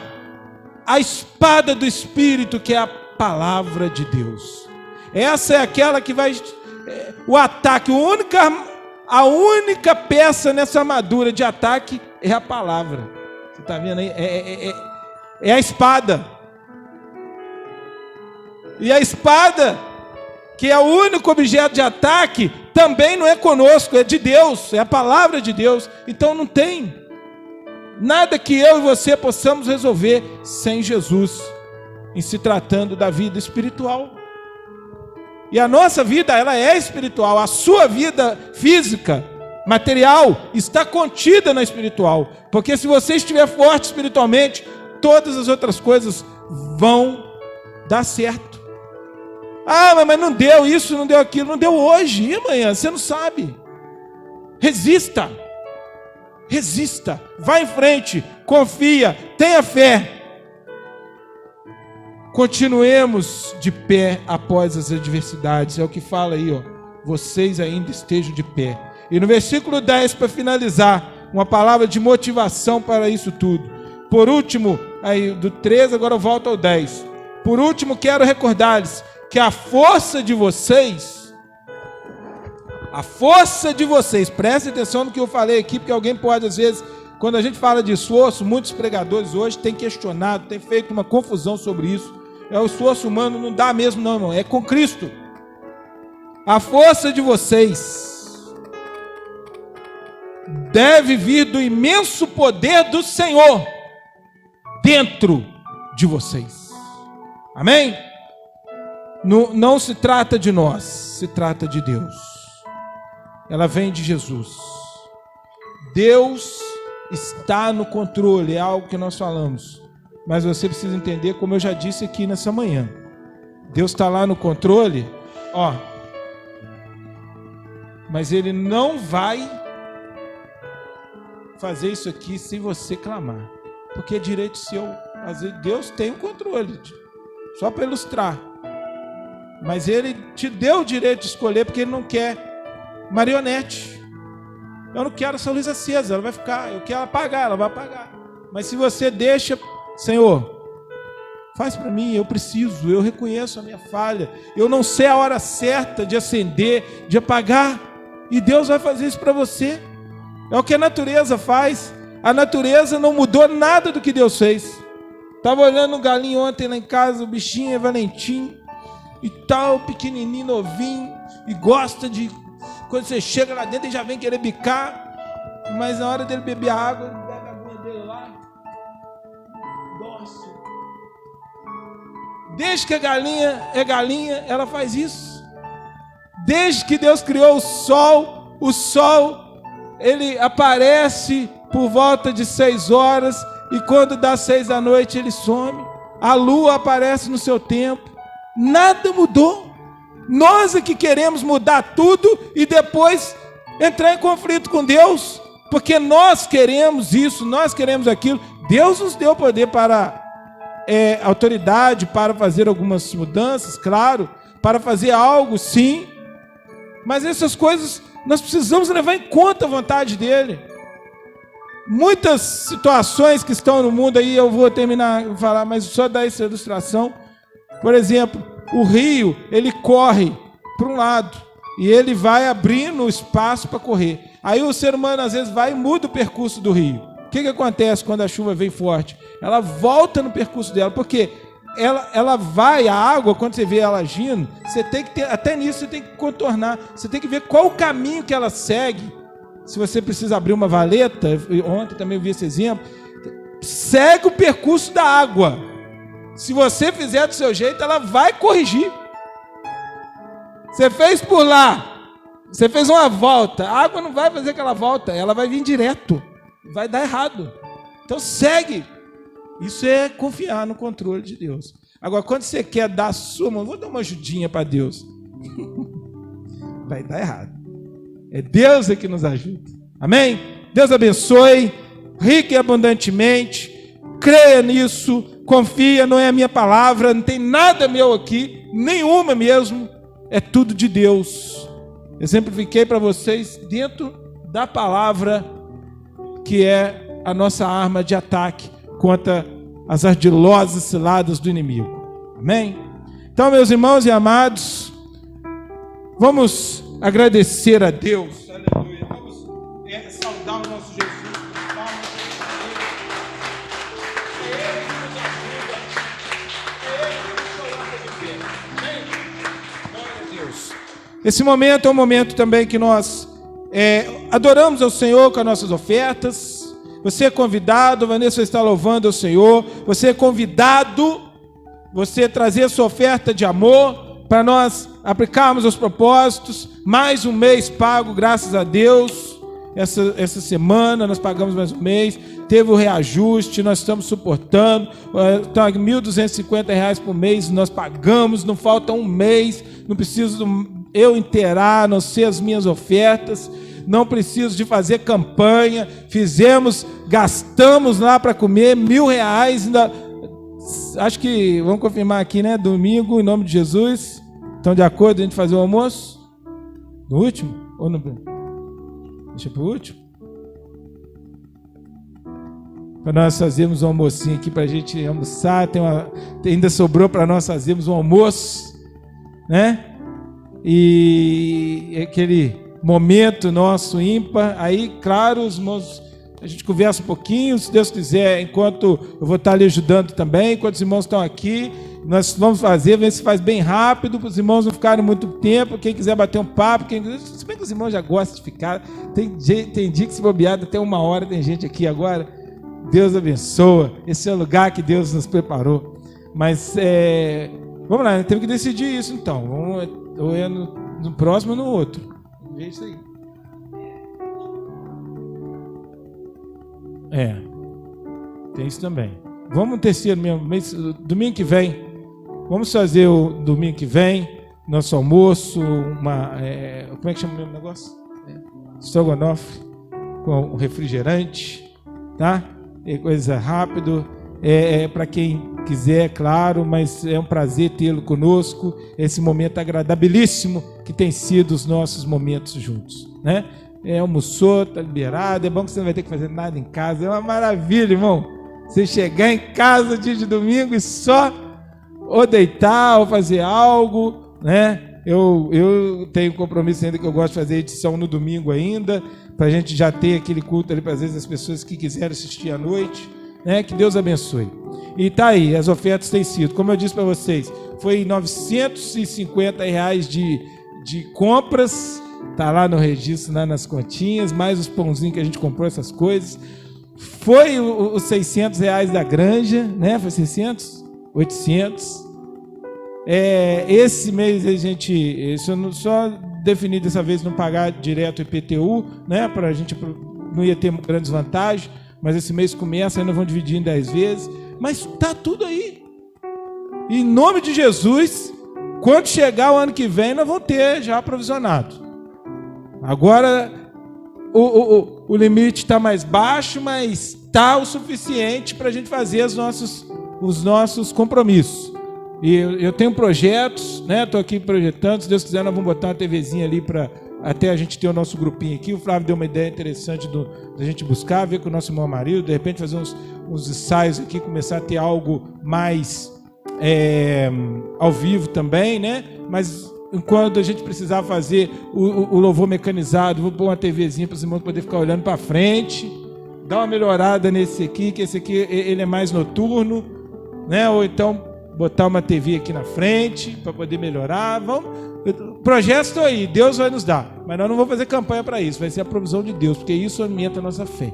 Speaker 1: a espada do Espírito, que é a palavra de Deus. Essa é aquela que vai... O ataque, a única peça nessa armadura de ataque é a palavra. Você está vendo aí? É a espada. E a espada que é o único objeto de ataque, também não é conosco, é de Deus, é a palavra de Deus. Então não tem nada que eu e você possamos resolver sem Jesus, em se tratando da vida espiritual. E a nossa vida, ela é espiritual. A sua vida física, material, está contida na espiritual. Porque se você estiver forte espiritualmente, todas as outras coisas vão dar certo. Ah, mas não deu isso, não deu aquilo, não deu hoje, e amanhã? Você não sabe. Resista. Resista. Vá em frente. Confia. Tenha fé. Continuemos de pé após as adversidades. É o que fala aí, ó. Vocês ainda estejam de pé. E no versículo 10, para finalizar, uma palavra de motivação para isso tudo. Por último, aí do 13, agora eu volto ao 10. Por último, quero recordar-lhes que a força de vocês, preste atenção no que eu falei aqui, porque alguém pode, às vezes, quando a gente fala de esforço, muitos pregadores hoje têm questionado, têm feito uma confusão sobre isso. O esforço humano não dá mesmo, não, irmão. É com Cristo. A força de vocês deve vir do imenso poder do Senhor dentro de vocês. Amém? Não se trata de nós, se trata de Deus. Ela vem de Jesus. Deus está no controle, é algo que nós falamos. Mas você precisa entender, como eu já disse aqui nessa manhã. Deus está lá no controle, ó. Mas Ele não vai fazer isso aqui sem você clamar. Porque é direito seu. Deus tem o controle. Só para ilustrar. Mas Ele te deu o direito de escolher, porque Ele não quer marionete. Eu não quero essa luz acesa, ela vai ficar. Eu quero apagar, ela vai apagar. Mas se você deixa, Senhor, faz para mim, eu preciso, eu reconheço a minha falha. Eu não sei a hora certa de acender, de apagar. E Deus vai fazer isso para você. É o que a natureza faz. A natureza não mudou nada do que Deus fez. Estava olhando um galinho ontem lá em casa, o bichinho é Valentim e tal, pequenininho, novinho, e gosta de, quando você chega lá dentro, ele já vem querer bicar, mas na hora dele beber água, ele pega a aguinha dele lá, dócil. Desde que a galinha é galinha, ela faz isso. Desde que Deus criou o sol, ele aparece por volta de 6 horas, e quando dá 6 da noite ele some. A lua aparece no seu tempo. Nada mudou. Nós é que queremos mudar tudo e depois entrar em conflito com Deus, porque nós queremos isso, nós queremos aquilo. Deus nos deu poder para autoridade, para fazer algumas mudanças, claro, para fazer algo, sim, mas essas coisas nós precisamos levar em conta a vontade dele. Muitas situações que estão no mundo aí, eu vou terminar de falar, mas só dar essa ilustração. Por exemplo, o rio, ele corre para um lado e ele vai abrindo espaço para correr. Aí o ser humano às vezes vai e muda o percurso do rio. O que acontece quando a chuva vem forte? Ela volta no percurso dela, porque ela vai, a água, quando você vê ela agindo, você tem que ter, até nisso você tem que contornar, você tem que ver qual o caminho que ela segue. Se você precisa abrir uma valeta, ontem também eu vi esse exemplo, segue o percurso da água. Se você fizer do seu jeito, ela vai corrigir. Você fez por lá, você fez uma volta, a água não vai fazer aquela volta, ela vai vir direto, vai dar errado. Então segue. Isso é confiar no controle de Deus. Agora, quando você quer dar a sua mão, vou dar uma ajudinha para Deus, vai dar errado. É Deus que nos ajuda. Amém? Deus abençoe, rico e abundantemente. Creia nisso, confia, não é a minha palavra, não tem nada meu aqui, nenhuma mesmo, é tudo de Deus. Exemplifiquei para vocês dentro da palavra, que é a nossa arma de ataque contra as ardilosas ciladas do inimigo. Amém? Então, meus irmãos e amados, vamos agradecer a Deus. Aleluia. Vamos saudar o nosso Jesus. É Ele que nos ajuda. É Ele que nos coloca de pé. Amém? Glória a Deus. Esse momento é um momento também que nós adoramos ao Senhor com as nossas ofertas. Você é convidado, Vanessa está louvando ao Senhor. Você é convidado, você trazer a sua oferta de amor para nós aplicarmos os propósitos. Mais um mês pago, graças a Deus. Essa semana nós pagamos mais um mês. Teve o reajuste, nós estamos suportando. Então, R$ 1.250 por mês nós pagamos. Não falta um mês. Não preciso eu inteirar, a não ser as minhas ofertas. Não preciso de fazer campanha. Gastamos lá para comer R$ 1.000. Ainda, acho que vamos confirmar aqui, né? Domingo, em nome de Jesus. Estão de acordo a gente fazer o almoço? No último? Ou no... Deixa para o último? Para nós fazermos um almocinho aqui para a gente almoçar. Ainda sobrou para nós fazermos um almoço, né? E aquele momento nosso ímpar. Aí, claro, os irmãos, a gente conversa um pouquinho, se Deus quiser, enquanto eu vou estar ali ajudando também, enquanto os irmãos estão aqui, nós vamos ver se faz bem rápido, para os irmãos não ficarem muito tempo. Quem quiser bater um papo, se bem que os irmãos já gostam de ficar, tem dia que se bobear até 1 hora, tem gente aqui agora. Deus abençoa, esse é o lugar que Deus nos preparou. Mas vamos lá, temos que decidir isso então. Ou é no próximo ou no outro. Vê isso aí. Tem isso também. Vamos no terceiro mesmo mês, domingo que vem. Vamos fazer o domingo que vem, nosso almoço, como é que chama o mesmo negócio? Estrogonofe com refrigerante, tá? É coisa rápido, para quem quiser, claro, mas é um prazer tê-lo conosco, esse momento agradabilíssimo que tem sido os nossos momentos juntos, né? Almoçou, tá liberado, é bom que você não vai ter que fazer nada em casa, é uma maravilha, irmão, você chegar em casa dia de domingo e só ou deitar ou fazer algo, né? Eu tenho compromisso ainda que eu gosto de fazer edição no domingo ainda, para a gente já ter aquele culto ali para às vezes as pessoas que quiserem assistir à noite, né? Que Deus abençoe. E tá aí, as ofertas têm sido, como eu disse para vocês, foi R$ 950 de compras, tá lá no registro, lá nas continhas, mais os pãozinhos que a gente comprou, essas coisas. Foi os R$ 600 da granja, né? Foi 600? 800. Esse mês a gente, só defini dessa vez não pagar direto o IPTU, né? Para a gente não ia ter grandes vantagens, mas esse mês começa, ainda vão dividir em 10 vezes, mas tá tudo aí. Em nome de Jesus, quando chegar o ano que vem, nós vamos ter já aprovisionado. Agora o limite está mais baixo, mas está o suficiente para a gente fazer os nossos compromissos. E eu tenho projetos, né? Estou aqui projetando, se Deus quiser nós vamos botar uma TVzinha ali para até a gente ter o nosso grupinho aqui. O Flávio deu uma ideia interessante da gente buscar, ver com o nosso irmão Amarildo, de repente fazer uns ensaios aqui, começar a ter algo mais ao vivo também, né? Mas enquanto a gente precisar fazer o louvor mecanizado, vou pôr uma TVzinha para os irmãos poderem ficar olhando para frente, dar uma melhorada nesse aqui, que esse aqui ele é mais noturno, né? Ou então botar uma TV aqui na frente para poder melhorar. Projetos estão aí, Deus vai nos dar, mas nós não vamos fazer campanha para isso, vai ser a provisão de Deus, porque isso alimenta a nossa fé.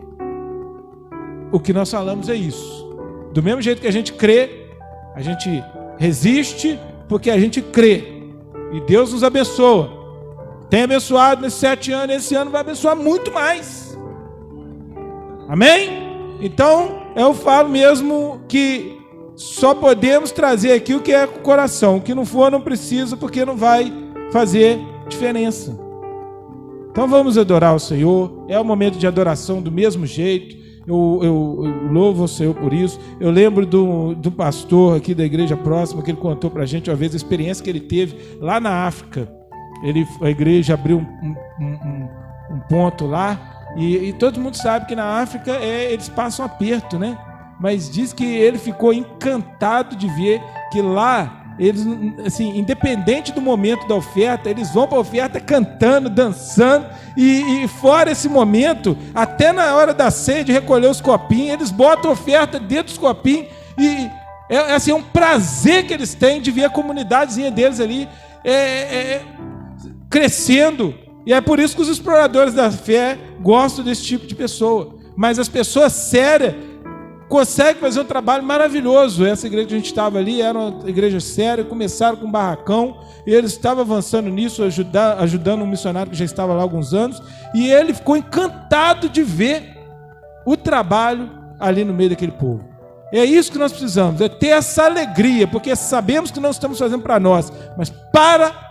Speaker 1: O que nós falamos é isso. Do mesmo jeito que a gente crê, a gente resiste porque a gente crê. E Deus nos abençoa. Tem abençoado nesses 7 anos, esse ano vai abençoar muito mais. Amém? Então, eu falo mesmo que só podemos trazer aqui o que é com o coração. O que não for, não precisa, porque não vai fazer diferença. Então vamos adorar o Senhor. É o momento de adoração do mesmo jeito. Eu louvo o Senhor por isso. Eu lembro do pastor aqui da igreja próxima, que ele contou para a gente uma vez a experiência que ele teve lá na África. A igreja abriu um ponto lá, e todo mundo sabe que na África eles passam aperto, né? Mas diz que ele ficou encantado de ver que lá, eles, assim, independente do momento da oferta, eles vão para a oferta cantando, dançando, e fora esse momento, até na hora da ceia de recolher os copinhos, eles botam a oferta dentro dos copinhos, e assim, é um prazer que eles têm de ver a comunidadezinha deles ali, crescendo. E é por isso que os exploradores da fé gostam desse tipo de pessoa. Mas as pessoas sérias conseguem fazer um trabalho maravilhoso. Essa igreja que a gente estava ali era uma igreja séria, começaram com um barracão, e eles estavam avançando nisso, ajudando um missionário que já estava lá há alguns anos, e ele ficou encantado de ver o trabalho ali no meio daquele povo. É isso que nós precisamos, é ter essa alegria, porque sabemos que não estamos fazendo para nós, mas para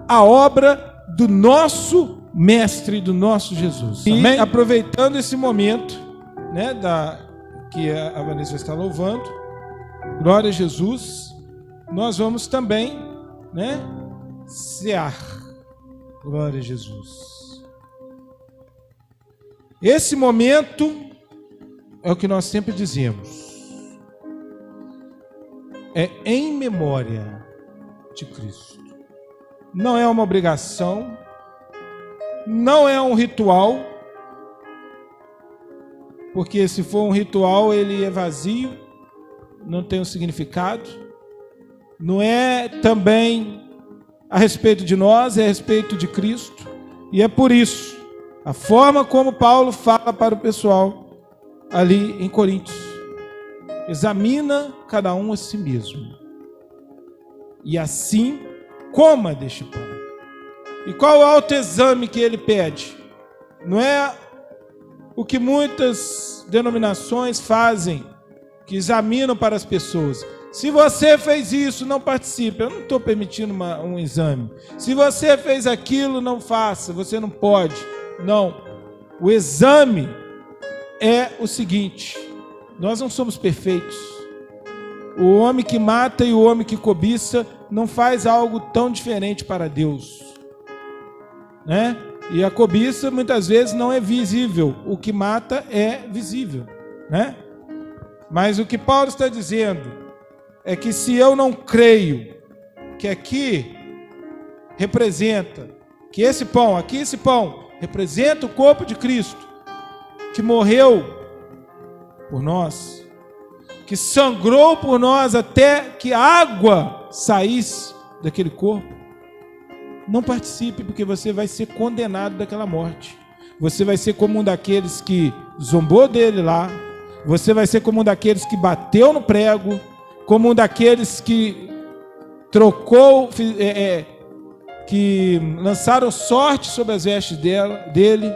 Speaker 1: a obra do nosso Mestre, do nosso Jesus. E amém? Aproveitando esse momento, né, que a Vanessa está louvando, glória a Jesus, nós vamos também, né, cear. Glória a Jesus. Esse momento é o que nós sempre dizemos, é em memória de Cristo. Não é uma obrigação, não é um ritual, porque se for um ritual ele é vazio, não tem um significado. Não é também a respeito de nós, é a respeito de Cristo. E é por isso, a forma como Paulo fala para o pessoal ali em Coríntios: examina cada um a si mesmo, e assim coma deste pão. E qual o autoexame que ele pede? Não é o que muitas denominações fazem, que examinam para as pessoas. Se você fez isso, não participe. Eu não estou permitindo um exame. Se você fez aquilo, não faça. Você não pode. Não. O exame é o seguinte: nós não somos perfeitos. O homem que mata e o homem que cobiça não faz algo tão diferente para Deus, né? E a cobiça muitas vezes não é visível, o que mata é visível, né? Mas o que Paulo está dizendo é que se eu não creio que aqui representa, que esse pão representa o corpo de Cristo, que morreu por nós, que sangrou por nós até que a água saísse daquele corpo, não participe, porque você vai ser condenado daquela morte. Você vai ser como um daqueles que zombou dele lá, você vai ser como um daqueles que bateu no prego, como um daqueles que trocou, que lançaram sorte sobre as vestes dele.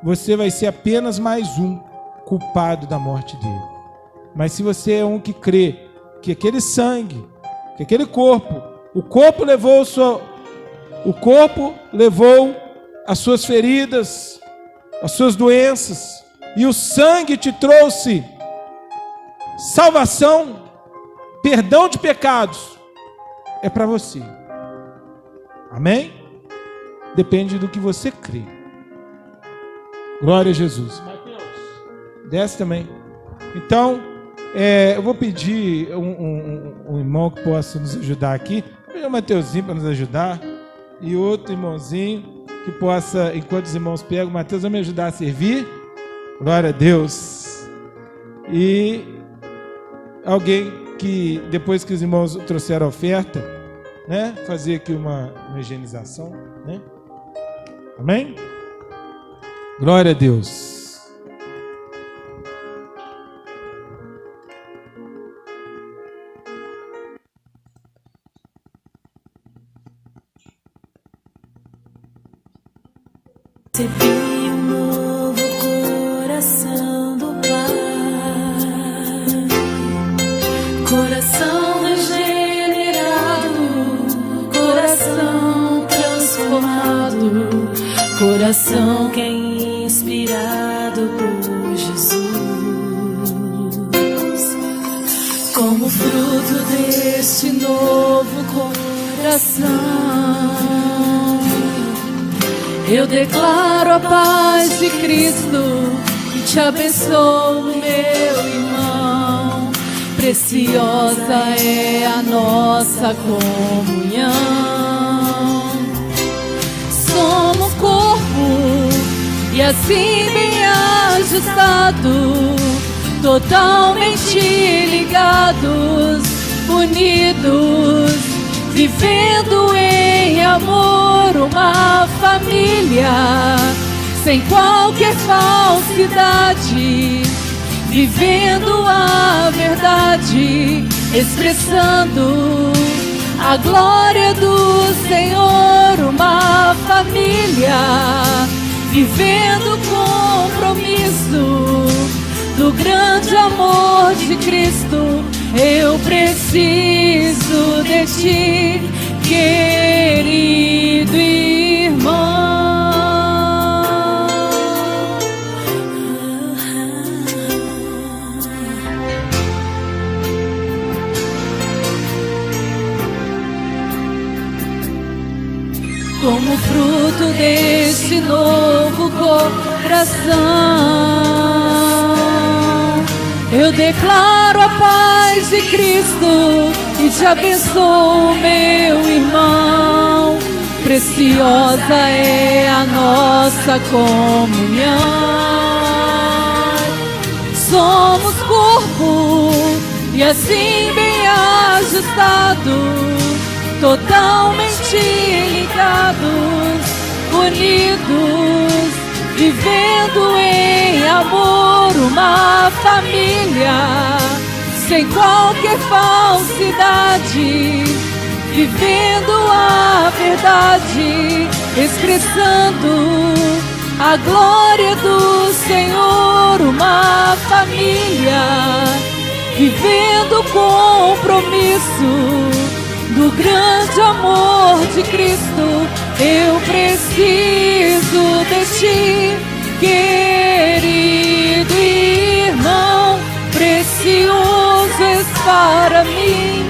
Speaker 1: Você vai ser apenas mais um culpado da morte dele. Mas se você é um que crê que aquele sangue, que aquele corpo, o corpo levou as suas feridas, as suas doenças, e o sangue te trouxe salvação, perdão de pecados, é para você. Amém? Depende do que você crê. Glória a Jesus. Mateus, desce também. Então, eu vou pedir um irmão que possa nos ajudar aqui. O Mateuzinho para nos ajudar. E outro irmãozinho que possa, enquanto os irmãos pegam, Mateus vai me ajudar a servir. Glória a Deus. E alguém que, depois que os irmãos trouxeram a oferta, né, fazer aqui uma higienização, né? Amém? Glória a Deus.
Speaker 5: Recebi um novo coração do Pai, coração regenerado, coração transformado, coração que é inspirado por Jesus. Como fruto deste novo coração, eu declaro a paz de Cristo e te abençoo, meu irmão. Preciosa é a nossa comunhão. Somos corpo e assim bem ajustado, totalmente ligados, unidos, vivendo em em amor uma família, sem qualquer falsidade, vivendo a verdade, expressando a glória do Senhor. Uma família, vivendo o compromisso do grande amor de Cristo. Eu preciso de ti, querido irmão. Como fruto deste novo coração, eu declaro a paz de Cristo e te abençoo, meu irmão. Preciosa é a nossa comunhão. Somos corpo e assim bem ajustado, totalmente ligados, unidos, vivendo em amor uma família, sem qualquer falsidade, vivendo a verdade, expressando a glória do Senhor. Uma família, vivendo o compromisso do grande amor de Cristo. Eu preciso de ti, querido irmão. Precioso és para mim.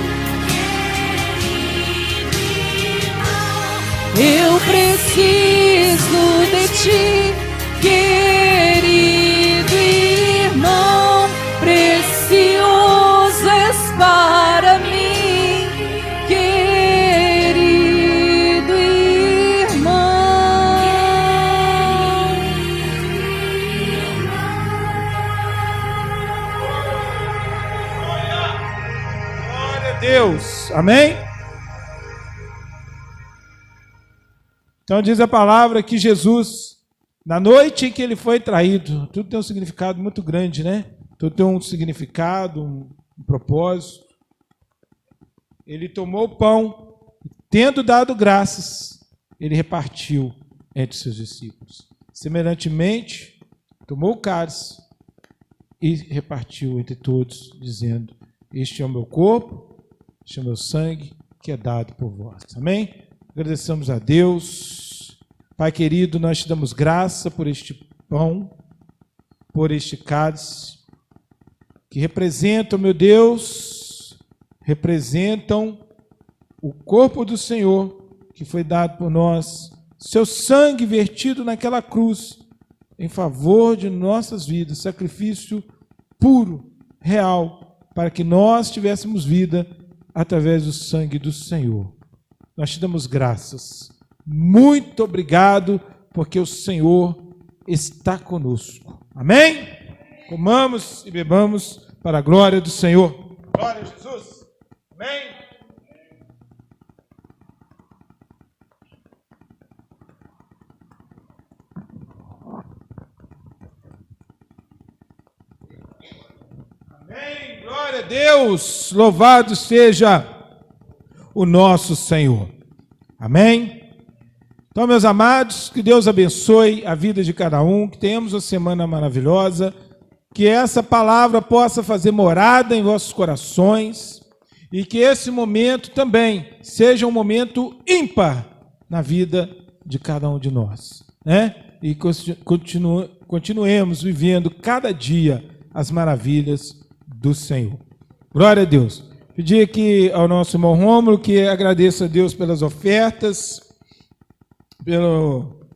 Speaker 5: Eu preciso de ti, querido irmão. Precioso és para mim.
Speaker 1: Deus, amém? Então diz a palavra que Jesus, na noite em que ele foi traído, tudo tem um significado muito grande, né? Tudo tem um significado, um propósito. Ele tomou o pão, tendo dado graças, ele repartiu entre seus discípulos. Semelhantemente, tomou o cálice e repartiu entre todos, dizendo: este é o meu corpo, este é o meu sangue, que é dado por vós. Amém? Agradecemos a Deus. Pai querido, nós te damos graça por este pão, por este cálice, que representam, meu Deus, representam o corpo do Senhor, que foi dado por nós, seu sangue vertido naquela cruz, em favor de nossas vidas, sacrifício puro, real, para que nós tivéssemos vida através do sangue do Senhor. Nós te damos graças. Muito obrigado, porque o Senhor está conosco. Amém? Comamos e bebamos para a glória do Senhor. Glória a Jesus. Amém? Amém. Glória a Deus. Louvado seja o nosso Senhor. Amém? Então, meus amados, que Deus abençoe a vida de cada um, que tenhamos uma semana maravilhosa, que essa palavra possa fazer morada em vossos corações e que esse momento também seja um momento ímpar na vida de cada um de nós, né? E continuemos vivendo cada dia as maravilhas do Senhor. Glória a Deus. Pedir aqui ao nosso irmão Rômulo que agradeça a Deus pelas ofertas, pelo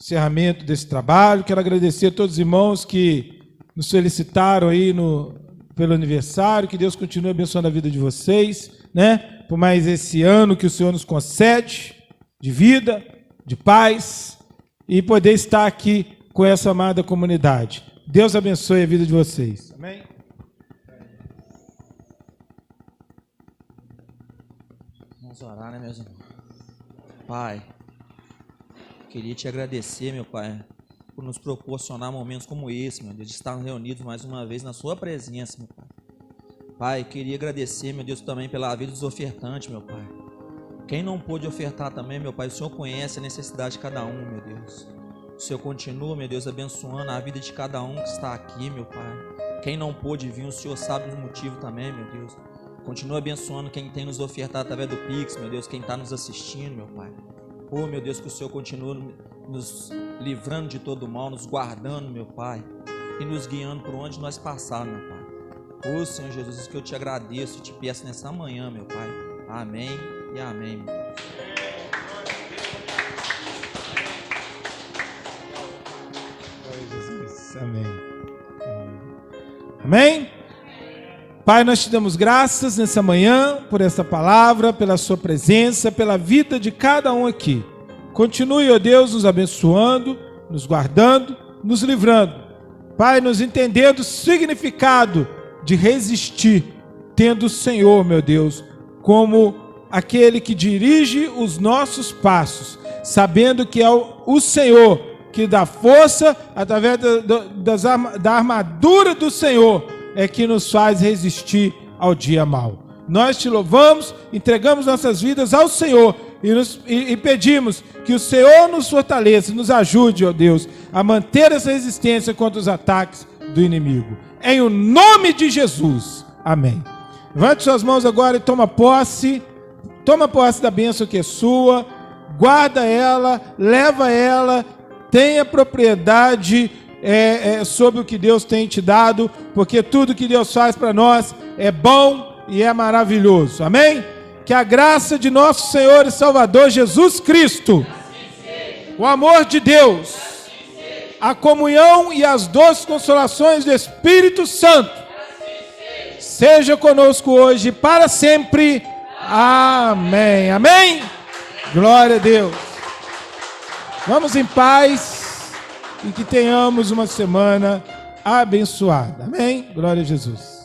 Speaker 1: encerramento desse trabalho. Quero agradecer a todos os irmãos que nos felicitaram aí pelo aniversário. Que Deus continue abençoando a vida de vocês, né? Por mais esse ano que o Senhor nos concede de vida, de paz e poder estar aqui com essa amada comunidade. Deus abençoe a vida de vocês. Amém?
Speaker 6: Vamos orar, né, meus irmãos? Pai, queria te agradecer, meu Pai, por nos proporcionar momentos como esse, meu Deus, de estar reunidos mais uma vez na sua presença, meu Pai. Pai, queria agradecer, meu Deus, também pela vida dos ofertantes, meu Pai. Quem não pôde ofertar também, meu Pai, o Senhor conhece a necessidade de cada um, meu Deus. O Senhor continua, meu Deus, abençoando a vida de cada um que está aqui, meu Pai. Quem não pôde vir, o Senhor sabe os motivos também, meu Deus. Continua abençoando quem tem nos ofertado através do Pix, meu Deus, quem está nos assistindo, meu Pai. Oh, meu Deus, que o Senhor continua nos livrando de todo mal, nos guardando, meu Pai, e nos guiando por onde nós passarmos, meu Pai. Oh, Senhor Jesus, isso que eu te agradeço e te peço nessa manhã, meu Pai. Amém e amém, meu Deus.
Speaker 1: Amém. Amém? Pai, nós te damos graças nessa manhã por essa palavra, pela sua presença, pela vida de cada um aqui. Continue, ó Deus, nos abençoando, nos guardando, nos livrando. Pai, nos entendendo o significado de resistir, tendo o Senhor, meu Deus, como aquele que dirige os nossos passos, sabendo que é o Senhor que dá força através da armadura do Senhor, é que nos faz resistir ao dia mau. Nós te louvamos, entregamos nossas vidas ao Senhor e pedimos que o Senhor nos fortaleça, nos ajude, ó Deus, a manter essa resistência contra os ataques do inimigo. Em o nome de Jesus. Amém. Levante suas mãos agora e toma posse da bênção que é sua, guarda ela, leva ela, tenha propriedade sobre o que Deus tem te dado, porque tudo que Deus faz para nós é bom e é maravilhoso. Amém? Que a graça de nosso Senhor e Salvador Jesus Cristo, o amor de Deus, a comunhão e as doces consolações do Espírito Santo seja conosco hoje e para sempre. Amém. Amém? Glória a Deus. Vamos em paz. E que tenhamos uma semana abençoada. Amém? Glória a Jesus.